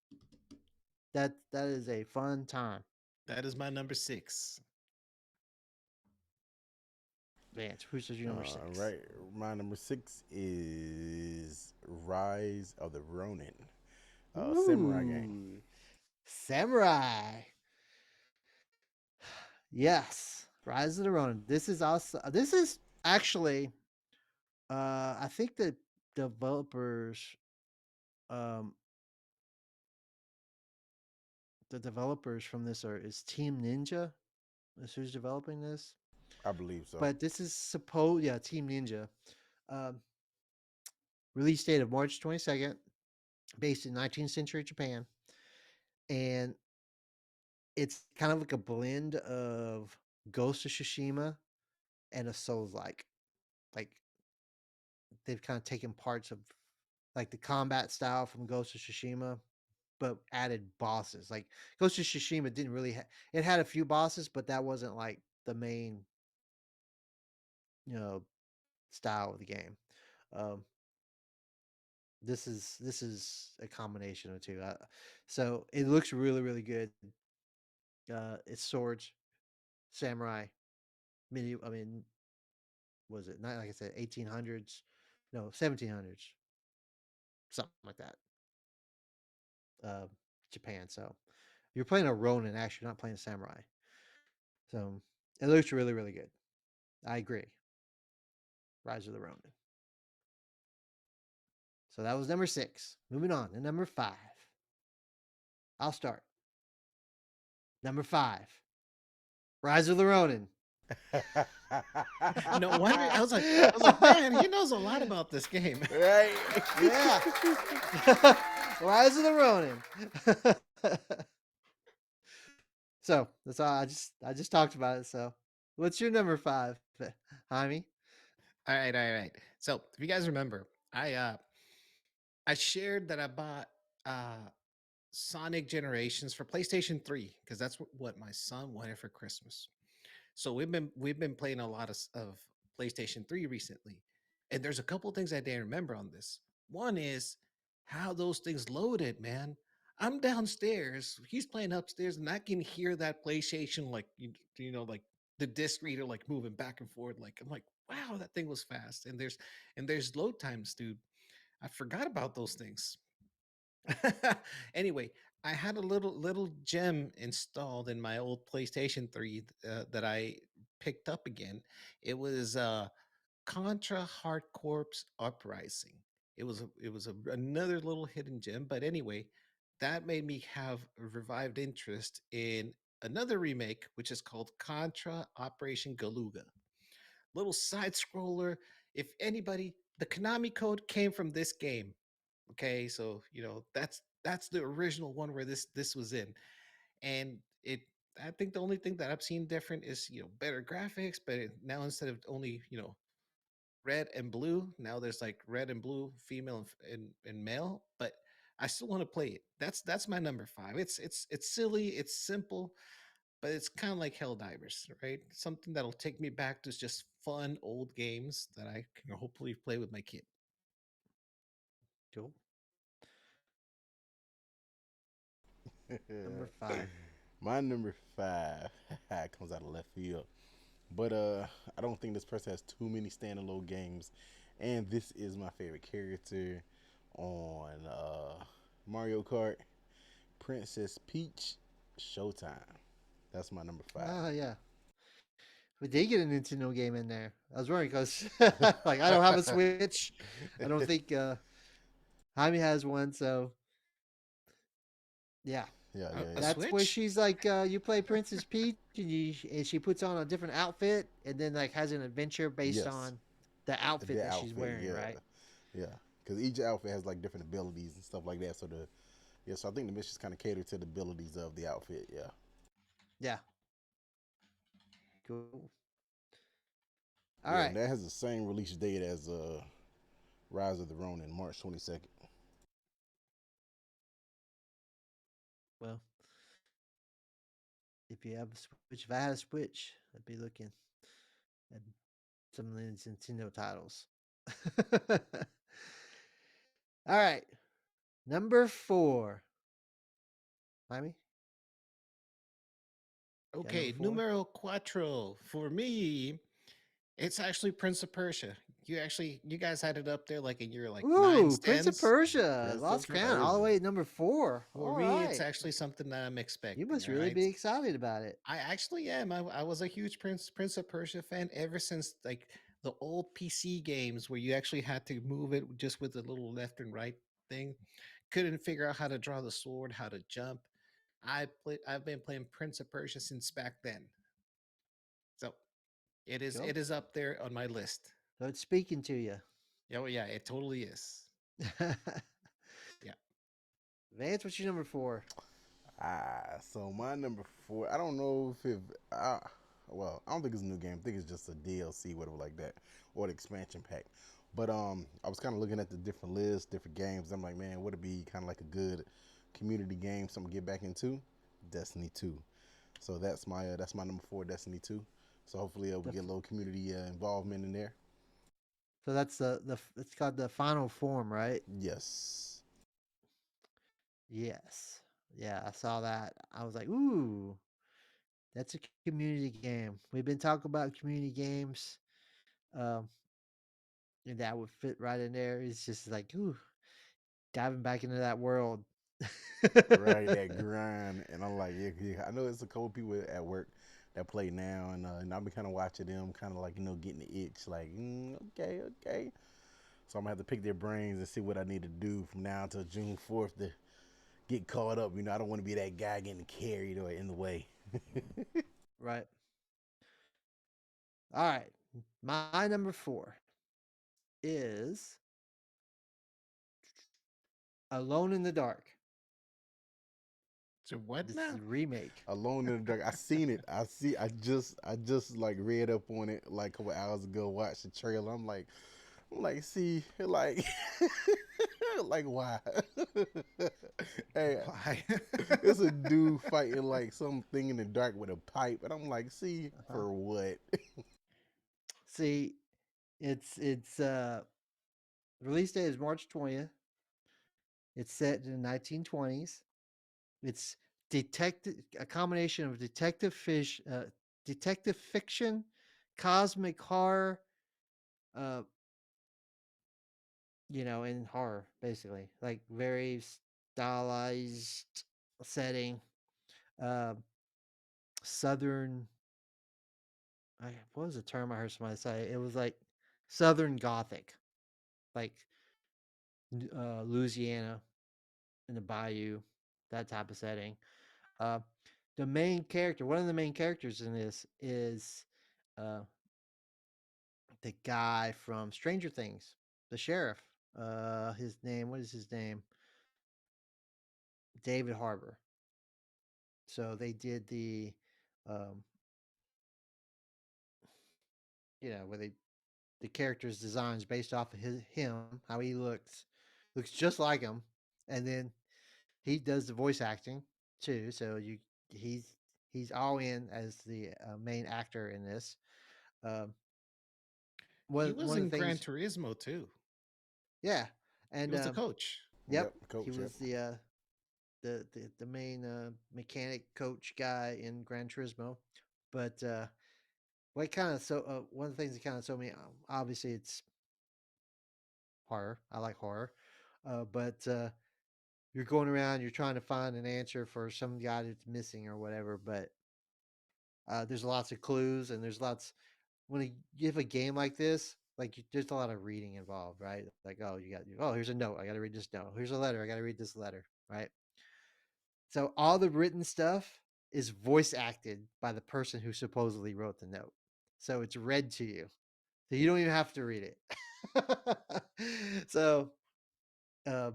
That is a fun time. That is my number 6. Vance, who's your number 6? Right. My number 6 is Rise of the Ronin, samurai game. Ooh, Samurai. Yes, Rise of the Ronin. This is also. This is actually. I think the developers. Um, the developers from this is Team Ninja. Is who's developing this. I believe so. But this is Team Ninja. Um, Release date of March 22nd, based in 19th century Japan, and it's kind of like a blend of Ghost of Tsushima and a Souls like they've kind of taken parts of like the combat style from Ghost of Tsushima but added bosses. Like Ghost of Tsushima didn't really it had a few bosses, but that wasn't like the main, you know, style of the game. Um, this is a combination of two. So it looks really really good. It's swords, samurai, medieval. I mean, was it not like I said 1800s? No, 1700s, something like that. Uh, Japan. So you're playing a Ronin, actually, not playing a samurai. So it looks really really good. I agree. Rise of the Ronin. So that was number 6. Moving on to number 5. I'll start. Number 5. Rise of the Ronin. No wonder I was like, man, he knows a lot about this game. Right? Yeah. Rise of the Ronin. So that's all. I just talked about it. So what's your number 5, Jaime? All right, all right, all right. So if you guys remember, I shared that I bought uh Sonic Generations for PlayStation 3 because that's what my son wanted for Christmas. So we've been playing a lot of PlayStation 3 recently. And there's a couple things I didn't remember on this. One is how those things loaded, man. I'm downstairs, he's playing upstairs, and I can hear that PlayStation like like the disc reader like moving back and forth. Like I'm like, wow, that thing was fast. And there's load times, dude. I forgot about those things. Anyway, I had a little gem installed in my old PlayStation 3 that I picked up again. It was Contra Hard Corps Uprising. Another little hidden gem, but anyway, that made me have a revived interest in another remake, which is called Contra Operation Galuga. Little side scroller. If anybody, the Konami code came from this game. Okay, so that's the original one where this was in, and it. I think the only thing that I've seen different is better graphics, but now instead of only red and blue, now there's like red and blue, female and male. But I still want to play it. That's my number 5. It's silly, it's simple, but it's kind of like Helldivers, right? Something that'll take me back to just fun old games that I can hopefully play with my kid. Cool. Number 5. My number 5 comes out of left field. But I don't think this person has too many standalone games. And this is my favorite character on Mario Kart, Princess Peach Showtime. That's my number 5. Oh yeah. We did get a Nintendo game in there. I was worried because like I don't have a Switch. I don't think Jaime has one, so yeah. Yeah, A, yeah, a yeah. That's where Switch? she's like, you play Princess Peach, and she puts on a different outfit, and then like has an adventure based Yes. on the outfit The that she's outfit, wearing, yeah. right? Yeah. Because each outfit has like different abilities and stuff like that. So I think the missions kind of cater to the abilities of the outfit. Yeah. Yeah. Cool. All Yeah, right. and that has the same release date as Rise of the Ronin, March 22nd. Well, if you have a Switch, if I had a Switch, I'd be looking at some of these Nintendo titles. All right. Number 4. Jaime, got number Okay, 4? numero cuatro for me. It's actually Prince of Persia. You guys had it up there like in your like Ooh, nines, Prince of tens. Persia, Prince of Lost Crown, all the Persia. way at number 4. For All me, it's right. actually something that I'm You expecting. must All really right, be excited about it. I actually am. I was a huge Prince of Persia fan ever since like the old PC games where you actually had to move it just with the little left and right thing. Couldn't figure out how to draw the sword, how to jump. I've been playing Prince of Persia since back then. So it is Cool. it is up there on my list. So it's speaking to you. Yeah, well, yeah, it totally is. Yeah. Vance, what's your number 4? So my number 4, I don't know if well, I don't think it's a new game. I think it's just a DLC, whatever like that, or the expansion pack. But I was kind of looking at the different lists, different games. I'm like, man, would it be kind of like a good community game, something to get back into, Destiny 2. So that's my number 4, Destiny 2. So hopefully we The get a little community involvement in there. So that's it's called the Final Form, right? Yes. Yes. Yeah, I saw that. I was like, ooh, that's a community game. We've been talking about community games, um, and that would fit right in there. It's just like, ooh, diving back into that world. Right, that grind, and I'm like, yeah, I know it's a couple people at work that play now, and I've been kind of watching them, kind of like getting the itch, like, okay, okay. So I'm gonna have to pick their brains and see what I need to do from now until June 4th to get caught up. I don't want to be that guy getting carried or in the way. Right. All right. My number 4 is Alone in the Dark. So what This is now? a remake. Alone in the Dark. I seen it. I just like read up on it like a couple hours ago. Watched the trailer. I'm like, see, like, like why? Hey, Why? it's a dude fighting like something in the dark with a pipe, and I'm like, see, Uh-huh. for what? See, it's release date is March 20th. It's set in the 1920s. It's a combination of detective fiction, cosmic horror, uh, and horror basically, like very stylized setting, uh, southern. What was the term I heard somebody say? It was like Southern Gothic, like Louisiana in the bayou, that type of setting. Uh, one of the main characters in this is uh, the guy from Stranger Things, the sheriff. What is his name? David Harbour. So they did um, where the character's designs based off of him, how he looks just like him, and then he does the voice acting too. So he's he's all in as the main actor in this. Um, He one was of the in Gran things, Turismo too. yeah, He and was the coach. yep, Yep, he coach. Yep. was the main mechanic coach guy in Gran Turismo. But one of the things that kind of sold me, obviously it's horror. I like horror, but you're going around, you're trying to find an answer for some guy that's missing or whatever. But there's lots of clues, and there's lots when you have a game like this. Like there's a lot of reading involved, right? Like, here's a note. I got to read this note. Here's a letter. I got to read this letter, right? So all the written stuff is voice acted by the person who supposedly wrote the note. So it's read to you. So you don't even have to read it. So um,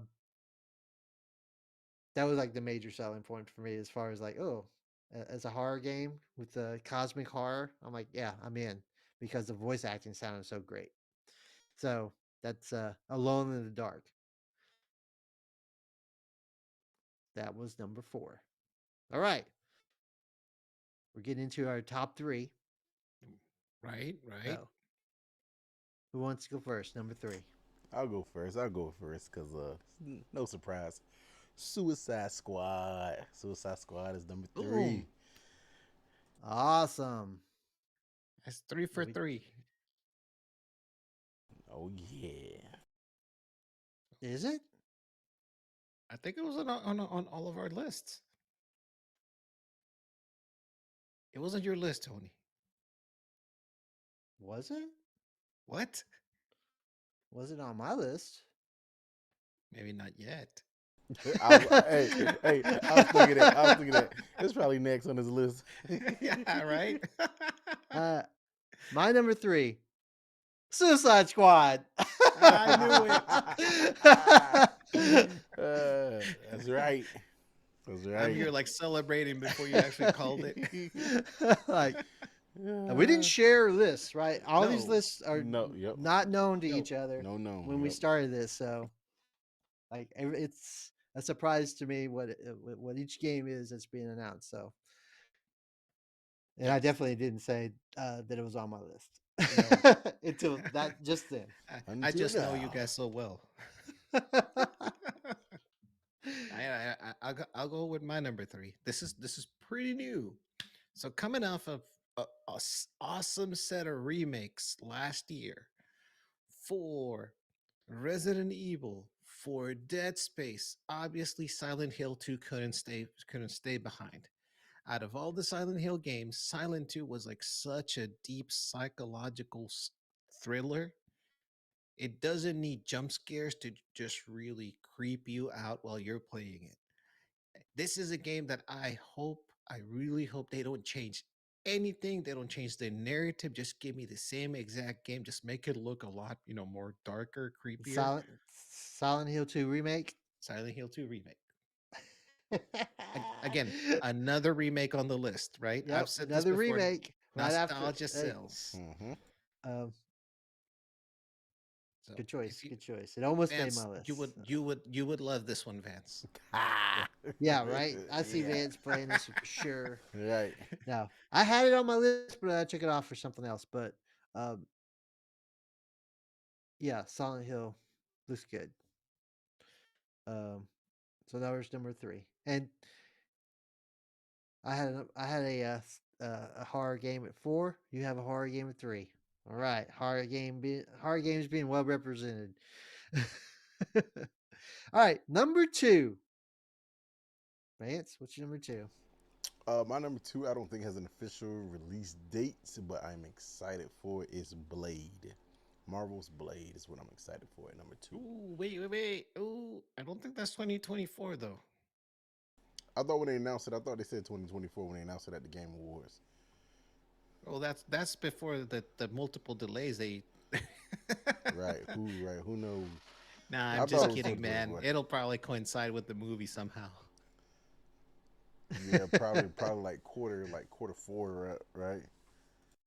that was like the major selling point for me as far as like, as a horror game with the cosmic horror, I'm like, yeah, I'm in because the voice acting sounded so great. So that's Alone in the Dark. That was number 4. All right. We're getting into our top 3. Right, right. So who wants to go first? Number 3. I'll go first. Because no surprise. Suicide Squad. Suicide Squad is number 3. Boom. Awesome. That's 3 for We, 3. Oh yeah. is it? I think it was on all of our lists. It wasn't your list, Tony. Was it? What? Was it on my list? Maybe not yet. Hey, I was thinking that. It's probably next on his list. Yeah, right. My number 3, Suicide Squad. I knew it. That's right. That's right. I'm here like celebrating before you actually called it. Like, we didn't share lists, right? All these No. lists are not known to Nope. each other No. when we started this. So, like, it's a surprise to me what each game is that's being announced. So, and I Yes. definitely didn't say that it was on my list No. until that just then. I Until just know you now. guys so well. I'll go with my number three. This is pretty new. So coming off of awesome set of remakes last year for Resident Evil, for Dead Space, obviously Silent Hill 2 couldn't stay behind. Out of all the Silent Hill games, Silent 2 was like such a deep psychological thriller. It doesn't need jump scares to just really creep you out while you're playing it. This is a game that I really hope they don't change anything. They don't change the narrative. Just give me the same exact game. Just make it look a lot, more darker, creepier. Silent Hill 2 remake. Silent Hill 2 remake. Again, another remake on the list, right? I've Yep, said this another before. remake right after. Nostalgia Hey, sells. Mm-hmm. um, So good choice. if you Good choice. It almost made my Vance, list. you would love this one, Vance. Yeah, right. I see Yeah. Vance playing this for sure. Right. No, I had it on my list, but I took it off for something else. But um, yeah, Silent Hill looks good. Um, so that was number 3, and I had a horror game at 4. You have a horror game at 3. All right, horror games being well represented. All right, number 2. Vance, what's your number 2? My number 2, I don't think has an official release date, but I'm excited for is Blade. Marvel's Blade is what I'm excited for at number 2. Ooh, wait. Ooh, I don't think that's 2024 though. I thought when they announced it, I thought they said 2024 when they announced it at the Game Awards. Well, that's before the multiple delays they. Right? Who knows? Nah, I I'm thought just it was kidding, man. 2024. It'll probably coincide with the movie somehow. Yeah, probably like quarter 4, right?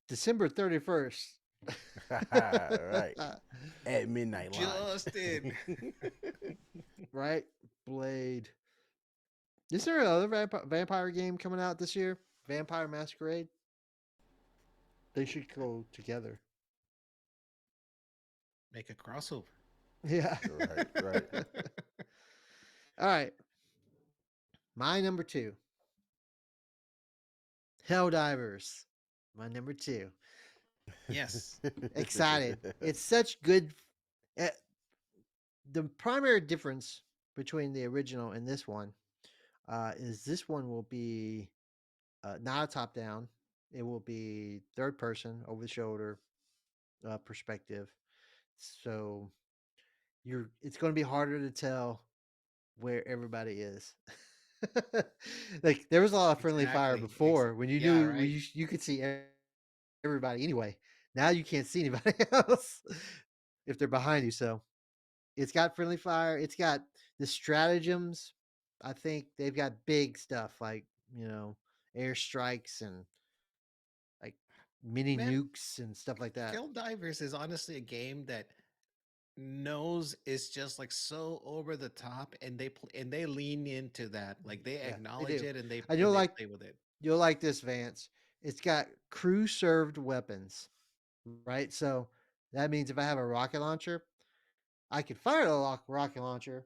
December 31st. Right. At midnight live. Justin. Right? Blade. Is there another vampire game coming out this year? Vampire Masquerade? They should go together. Make a crossover. Yeah. Right. All right. My number 2. Helldivers. My number 2. Yes. Excited. It's such good. Uh, the primary difference between the original and this one is this one will be not a top down. It will be third person, over the shoulder perspective. So it's going to be harder to tell where everybody is. Like there was a lot of friendly fire Exactly. before when you Yeah, knew right. you could see everybody anyway. Now you can't see anybody else if they're behind you. So it's got friendly fire. It's got the stratagems. I think they've got big stuff like airstrikes and like mini Man, nukes and stuff like that. Helldivers is honestly a game that knows it's just like so over the top, and they lean into that. Like they Yeah, they acknowledge do. it and they I and you'll they like play with it. you'll like this, Vance. It's got crew served weapons, right? So that means if I have a rocket launcher, I could fire the rocket launcher,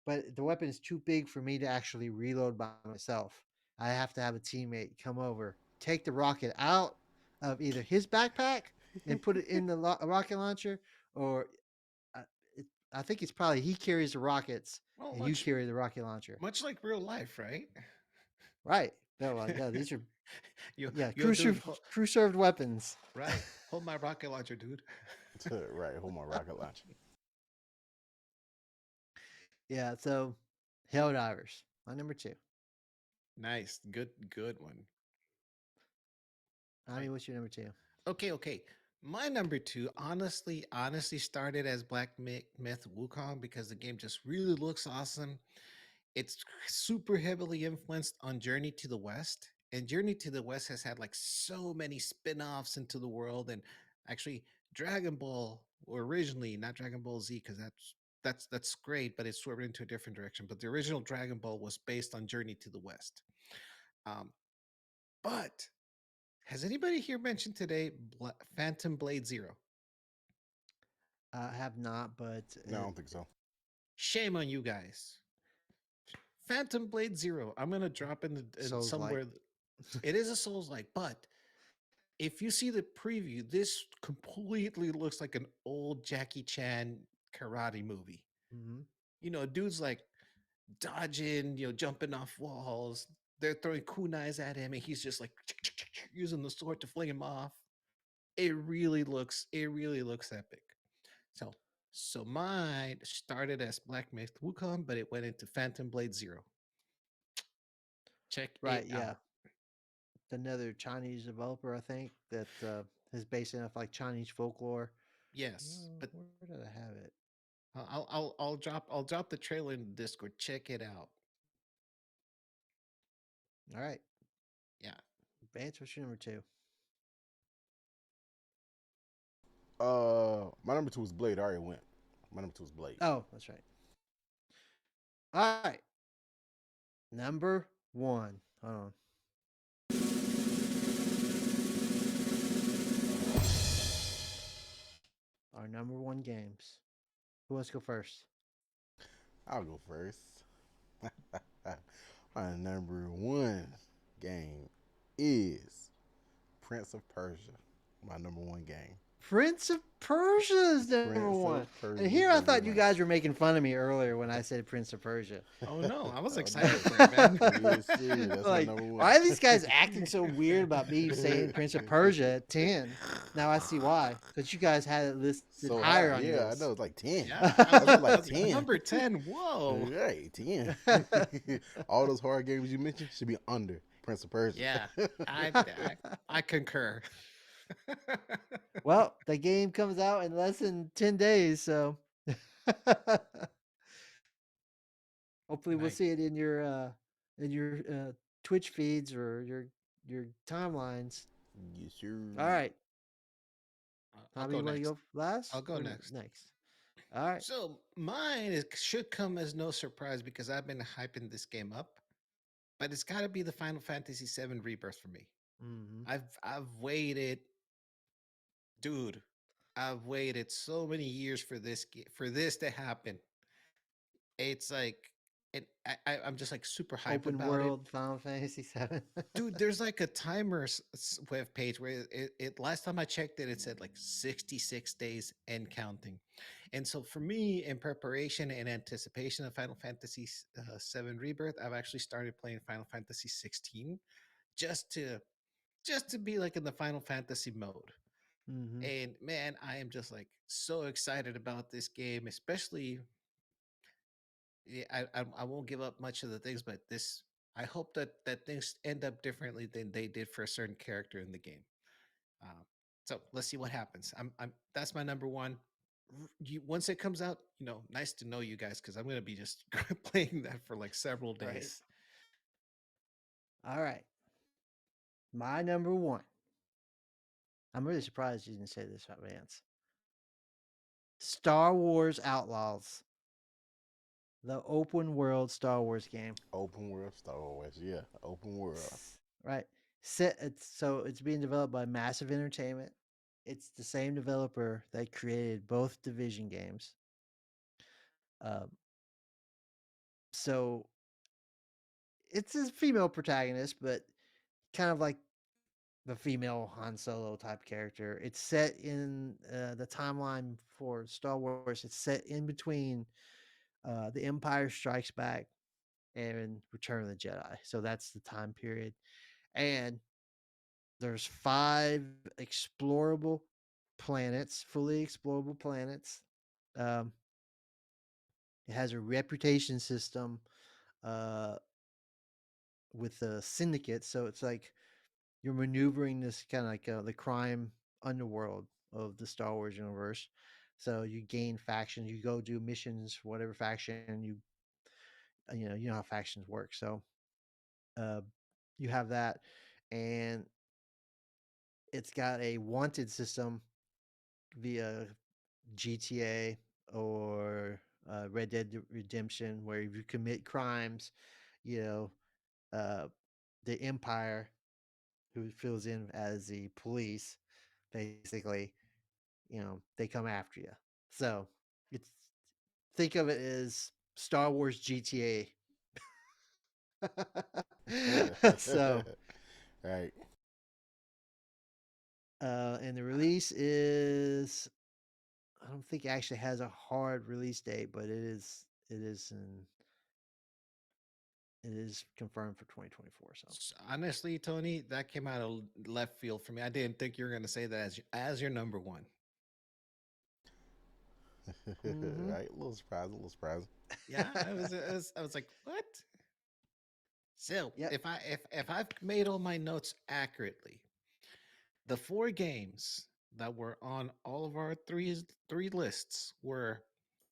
but the weapon is too big for me to actually reload by myself. I have to have a teammate come over, take the rocket out of either his backpack and put it in the rocket launcher, or I, I think it's probably he carries the rockets Well, and you much carry the rocket launcher. much like real life, right? Right. No, yeah, these are you yeah yo, dude, crew served weapons. right? Hold my rocket launcher, dude. Right. Hold my rocket launcher. Yeah. So, Helldivers, my number 2. Nice, good one. I mean, what's your number 2? Okay. My number two, honestly started as Black Myth Wukong because the game just really looks awesome. It's super heavily influenced on Journey to the West, and Journey to the West has had like so many spin-offs into the world. And actually, Dragon Ball, or originally not Dragon Ball Z, because that's that's great, but it swerved into a different direction. But the original Dragon Ball was based on Journey to the West. Um, but has anybody here mentioned today Phantom Blade Zero? I have not, but No, I don't think so. Shame on you guys. Phantom Blade Zero. I'm gonna drop in Souls like. somewhere. It is a Souls like, but if you see the preview, this completely looks like an old Jackie Chan karate movie. Mhm. You know, dude's like dodging, jumping off walls. They're throwing kunais at him, and he's just like using the sword to fling him off. It really looks epic. So, so mine started as Black Myth Wukong, but it went into Phantom Blade Zero. Check Right, it yeah. out. Another Chinese developer, I think, that is based off like Chinese folklore. Yes, but Where did I have it? I'll drop the trailer in the Discord. Check it out. All right, Yeah. Vance, what's your number two? My number two is Blade. I already went. My number two is Blade. Oh, that's right. All right, number one. Hold on. Our number one games. Who wants to go first? I'll go first. My number one game is Prince of Persia. My number one game. Prince of Persia is number Prince one. of Persia. And is here I number thought you one. guys were making fun of me earlier when I said Prince of Persia. Oh no, I was Oh, excited no. for it, man. Yes, sir. That's my Like, number one. why are these guys acting so weird about me saying Prince of Persia at 10? Now I see why. Because you guys had it listed So higher high. on Yeah, your I list. know. It's like 10. Yeah, I was I like was 10. number 10. Whoa. Right, 10. All those horror games you mentioned should be under Prince of Persia. Yeah, I concur. Well, the game comes out in less than 10 days, so hopefully we'll Nice. see it in your Twitch feeds or your timelines. Yes, sir. All right. I'll Tommy, go you want to next. go last? I'll go or next. Next. All right. So should come as no surprise because I've been hyping this game up, but it's got to be the Final Fantasy VII Rebirth for me. Mm-hmm. I've waited, dude. I've waited so many years for this to happen. It's like, I'm just like super hyped Open about it. world Final Fantasy VII. Dude, there's like a timer web page where it last time I checked it, it said like 66 days and counting. And so for me, in preparation and anticipation of Final Fantasy VII Rebirth, I've actually started playing Final Fantasy 16 just to be like in the Final Fantasy mode. Mm-hmm. And man, I am just like so excited about this game, especially yeah, I won't give up much of the things, but this I hope that things end up differently than they did for a certain character in the game. Um, so let's see what happens. I'm that's my number one. Once it comes out, nice to know you guys because I'm gonna be just playing that for like several Right. days. All right. My number one. I'm really surprised you didn't say this, Vance. Star Wars Outlaws. The open world Star Wars game. Open world Star Wars. Yeah, open world. Right. It's being developed by Massive Entertainment. It's the same developer that created both Division games. Um, so it's a female protagonist, but kind of like the female Han Solo type character. It's set in the timeline for Star Wars. It's set in between The Empire Strikes Back and Return of the Jedi. So that's the time period. And there's 5 explorable planets, fully explorable planets. Um, it has a reputation system uh, with a syndicate. So it's like you're maneuvering this kind of like the crime underworld of the Star Wars universe. So you gain factions, you go do missions for whatever faction you know how factions work. So uh, you have that, and it's got a wanted system via GTA or Red Dead Redemption, where if you commit crimes, you know, uh, the Empire, who fills in as the police, basically, they come after you. So it's think of it as Star Wars GTA. So, Right. and the release is, I don't think it actually has a hard release date, but it is confirmed for 2024. So, Honestly, Tony, that came out of left field for me. I didn't think you were going to say that as your number one. hmm Right. A little surprising. A little surprising. Yeah, I was like, what? So yep, if I've made all my notes accurately, the four games that were on all of our three lists were,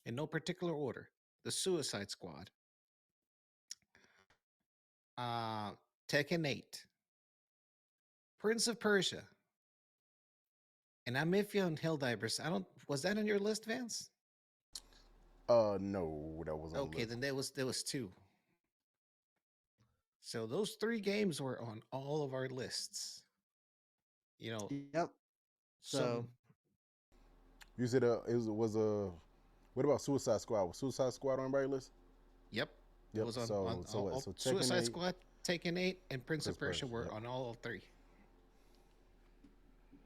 in no particular order, the Suicide Squad, uh, Tekken 8, Prince of Persia, and I'm iffy on Helldivers. I don't Was that on your list, Vance? No, that wasn't on the Okay, list. then there was two. So those three games were on all of our lists. You know, yep. So, some You said it was a. What about Suicide Squad? Was Suicide Squad on everybody's list? yep, it Yep. was on So what? So Tekken Suicide 8, Squad, Taken 8, and Prince of Prince Persia Persia. were Yep. on all three.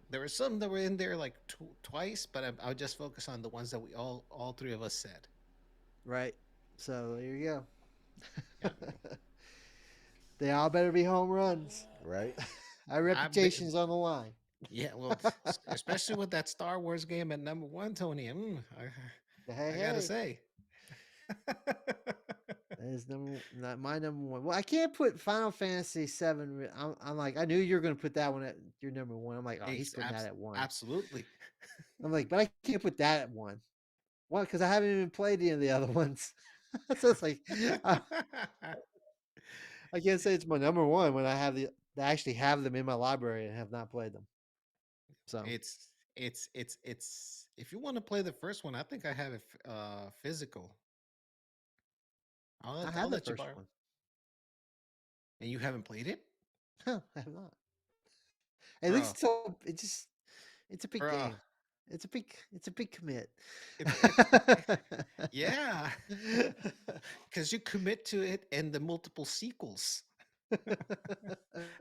There were some that were in there like twice, but I'll just focus on the ones that we all three of us said. right. So there you Yeah, go. They all better be home runs. Right. Our I be, reputation's on the line. yeah. Well, especially with that Star Wars game at number one, Tony. Hey, I gotta hey. say. That is not my number one. Well, I can't put Final Fantasy VII. I'm like, I knew you were going to put that one at your number one. I'm like, oh, he's putting that at one. Absolutely. I'm like, but I can't put that at one. One, because I haven't even played any of the other ones. So it's like, I, I can't say it's my number one when I actually have them in my library and have not played them. So it's if you want to play the first one, I think I have it physical. I I'll have the let you first borrow. one. And you haven't played it? I have not. At Bro. least so it's a big Bro. game. It's a big commit. It's yeah, because you commit to it and the multiple sequels.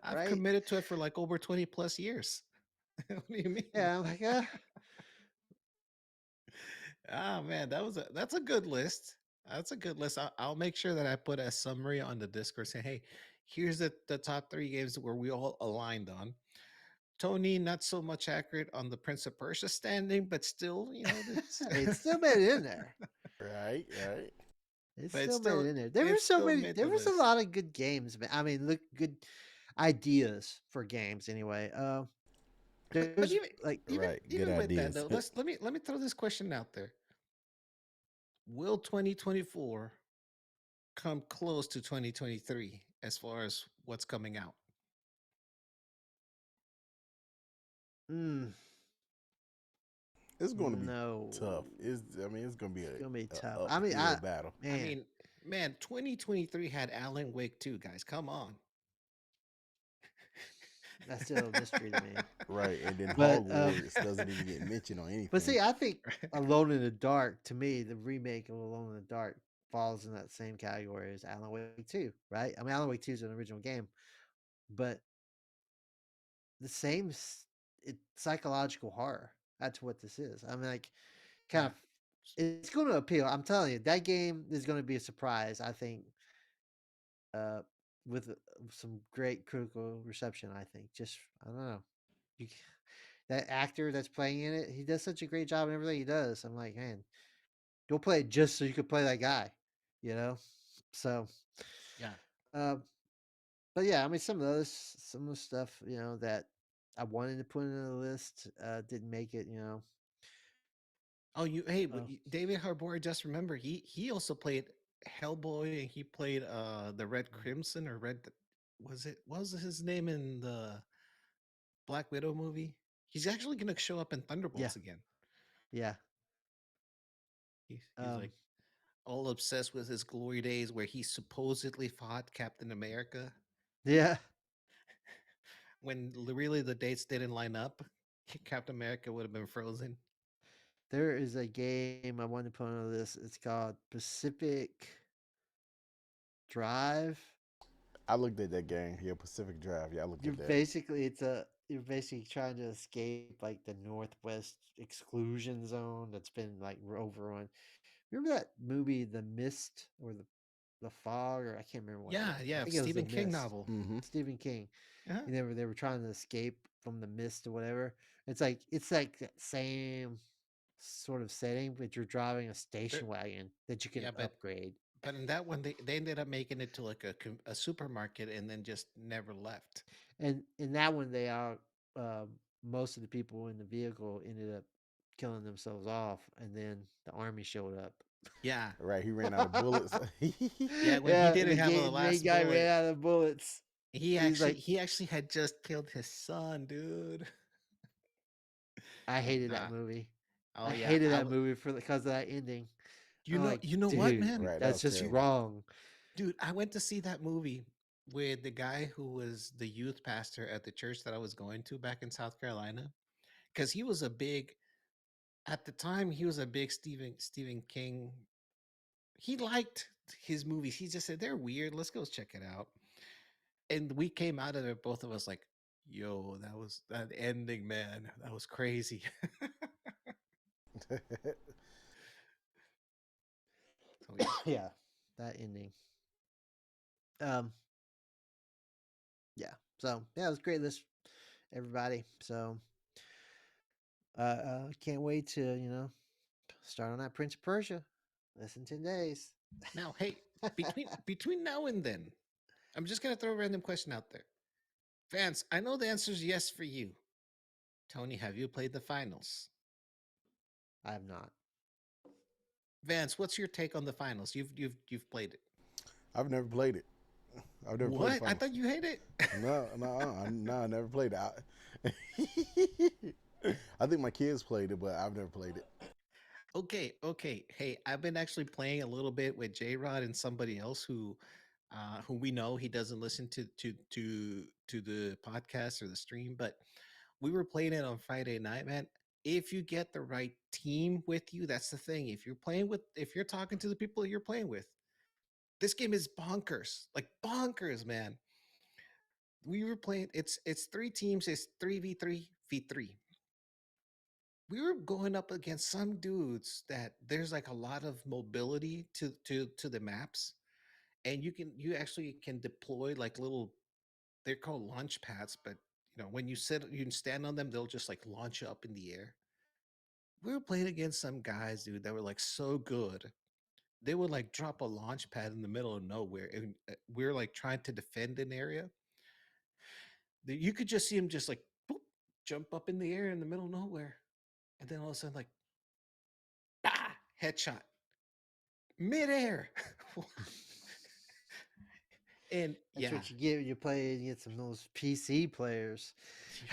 I've Right? committed to it for like over 20 plus years. What do you mean? Yeah, I'm like, Ah man, that's a good list. That's a good list. I'll make sure that I put a summary on the Discord saying, hey, here's the top three games where we all aligned on. Tony, not so much accurate on the Prince of Persia standing, but still, it still made it in there. Right. Right. It but still made it in there. There were it so still many. made There the was a list. lot of good games, man. I mean, look, good ideas for games. Anyway, But there's like, Right. Good even with that ideas. though, let me throw this question out there. Will 2024 come close to 2023 as far as what's coming out? mm, It's going to be tough. no, It's going to be it's gonna be a tough. I mean, uphill battle. I man, mean, man, 2023 had Alan Wake 2, guys. Come on. that's still a mystery to me. Right. And then But Hogwarts doesn't even get mentioned on but anything. see, I think Alone in the Dark, to me, the remake of Alone in the Dark falls in that same category as Alan Wake 2, right? I mean, Alan Wake 2 is an original game, but the same psychological horror. That's what this is. I mean, like, kind Yeah. of, it's going to appeal. I'm telling you, that game is going to be a surprise. I think, uh, with some great critical reception. I think, just I don't know, you, that actor that's playing in it, he does such a great job in everything he does. I'm like, man, go play it just so you could play that guy, you know. So, Yeah. uh, but yeah, I mean, some of the stuff, that I wanted to put in the list, didn't make it. Oh, hey, Uh, David Harbour, just remember he also played Hellboy and he played the Red Crimson or Red, what was his name in the Black Widow movie? He's actually going to show up in yeah, Thunderbolts again. yeah. He's Um, like all obsessed with his glory days where he supposedly fought Captain America Yeah. when really the dates didn't line up. Captain America would have been frozen. There is a game I want to put on this. It's called Pacific Drive. I looked at that game. Yeah, Pacific Drive. Yeah, I looked You're at that. basically you're basically trying to escape like the Northwest exclusion zone that's been like overrun. Remember that movie, The Mist, or the Fog, or I can't remember what Yeah, I yeah, think it was The Stephen King Mist. novel. Mm-hmm. Stephen King. Uh-huh. And they were trying to escape from the mist or whatever. It's like that same sort of setting, but you're driving a There, station wagon that you can yeah, upgrade. but in that one they ended up making it to like a supermarket and then just never left. And in that one, they are most of the people in the vehicle ended up killing themselves off, and then the army showed up. Yeah, Right, he ran out of bullets. yeah. When he Yeah, didn't have a the main last guy ran bullet, out of bullets. he He's actually like, he actually had just killed his son, dude. I hated that Nah. movie. Oh I yeah, hated that movie because of that ending. I'm like, you know what, dude, man? Right, that that's was just You, terrible. wrong. dude, I went to see that movie with the guy who was the youth pastor at the church that I was going to back in South Carolina, because he was a big at the time he was a big Stephen King. He liked his movies. He just said they're weird. Let's go check it out. And we came out of it, both of us, like, yo, that was that ending, man. That was crazy. So yeah. Yeah, that ending. Um, yeah. So yeah, it was a great list, everybody. So can't wait to start on that Prince of Persia. Less than 10 days. Now, hey, between now and then, I'm just gonna throw a random question out there. Vance, I know the answer is yes for you. Tony, have you played the finals? I have not. Vance, what's your take on the finals? You've played it. I've never played it. I've never played the What? I finals. thought you hate it. No, I never played it. I think my kids played it, but I've never played it. Okay, okay. Hey, I've been actually playing a little bit with J Rod and somebody else who we know he doesn't listen to the podcast or the stream, but we were playing it on Friday night, man. If you get the right team with you, that's the thing. If you're talking to the people you're playing with, this game is bonkers, like bonkers, man. We were playing. It's three teams. It's 3v3v3. We were going up against some dudes that there's like a lot of mobility to the maps, and you actually can deploy like little, they're called launch pads, but when you can stand on them, they'll just like launch you up in the air. We were playing against some guys, dude, that were like so good. They would like drop a launch pad in the middle of nowhere, and we're like trying to defend an area. You could just see him just like boop, jump up in the air in the middle of nowhere, and then all of a sudden like, ah, headshot midair. And That's yeah, what you get when you play against some of those PC players.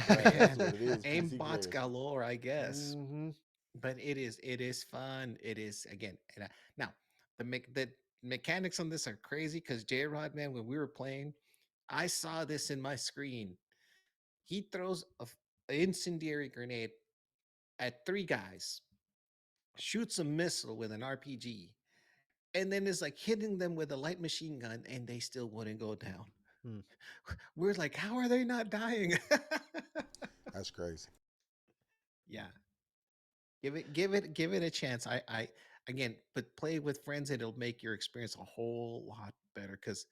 Right, that's man, what it is. PC aimbots players. galore, I guess. Hmm. But it is fun. It is again. Now the mechanics on this are crazy because J Rod, man, when we were playing, I saw this in my screen. He throws an incendiary grenade at three guys, shoots a missile with an RPG, and then is like hitting them with a light machine gun, and they still wouldn't go down. Hmm. We're like, how are they not dying? That's crazy. Yeah, give it a chance. I again, but play with friends. It'll make your experience a whole lot better because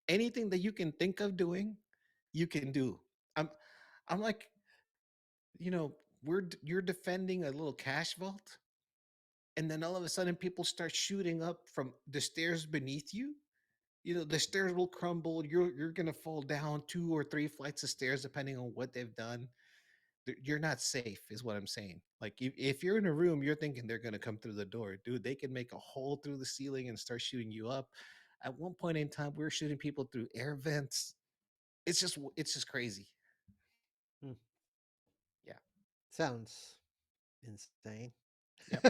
anything that you can think of doing, you can do. I'm like, you're defending a little cash vault, and then all of a sudden people start shooting up from the stairs beneath you. The stairs will crumble. You're gonna fall down 2 or 3 flights of stairs depending on what they've done. You're not safe, is what I'm saying. Like if you're in a room, you're thinking they're gonna come through the door, dude. They can make a hole through the ceiling and start shooting you up. At one point in time, we were shooting people through air vents. It's just crazy. Hmm. Yeah. Sounds insane. Yep.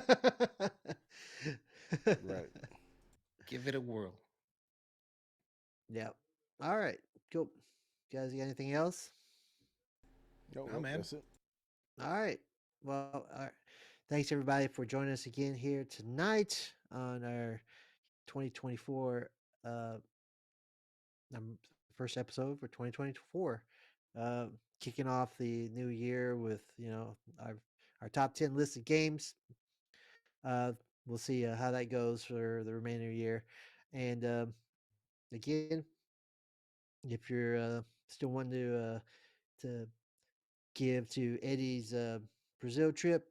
Right. Give it a whirl. Yep. All right. Cool. You guys got anything else? No, Oh nope, man. that's it. All right. Well, all right. Thanks everybody for joining us again here tonight on our 2024 uh first episode for 2024. Uh Kicking off the new year with, our top 10 list of games. Uh we'll see how that goes for the remainder of the year. And again, if you're still wanting to give to Eddie's Brazil trip,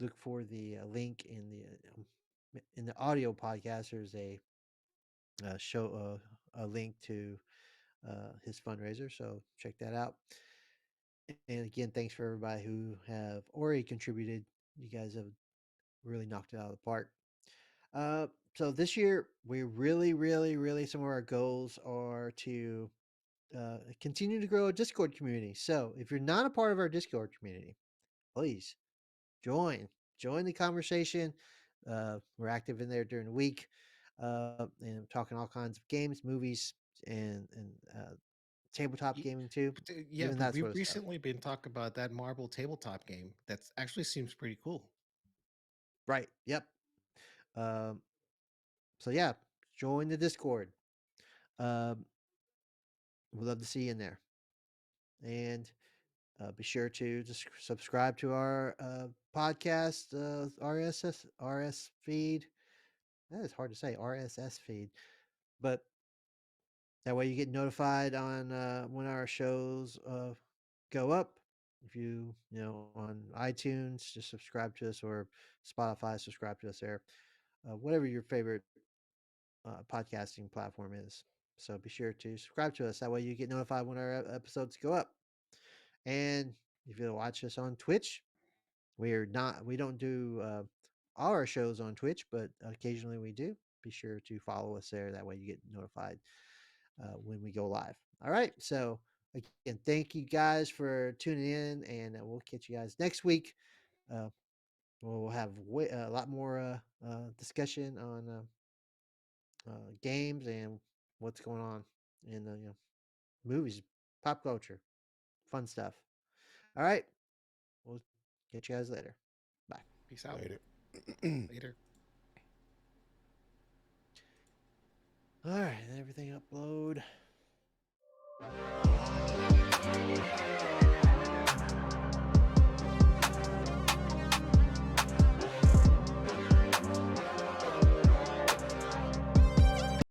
look for the link in the audio podcast. There's a link to his fundraiser, so check that out. And again, thanks for everybody who have already contributed. You guys have really knocked it out of the park. Uh, so this year, we really, some of our goals are to continue to grow a Discord community. So if you're not a part of our Discord community, please join the conversation. We're active in there during the week, and talking all kinds of games, movies, and tabletop Ye- gaming too, Yeah, even but that sort we've of stuff. recently been talking about that marble tabletop game. That's actually seems pretty cool. Right. Yep. Um, so yeah, join the Discord. Um, we'd love to see you in there, and be sure to just subscribe to our podcast RS feed. That is hard to say, RSS feed, but that way you get notified on when our shows go up. If on iTunes, just subscribe to us, or Spotify, subscribe to us there. Whatever your favorite podcasting platform is. So be sure to subscribe to us. That way you get notified when our episodes go up. And if you watch us on Twitch, we don't do all our shows on Twitch, but occasionally we do. Be sure to follow us there. That way you get notified when we go live. All right. So again, thank you guys for tuning in, and we'll catch you guys next week. Uh, we'll have a lot more discussion on games and what's going on in movies, pop culture, fun stuff. All right. We'll catch you guys later. Bye. Peace out. Later. Later. All right. Everything upload.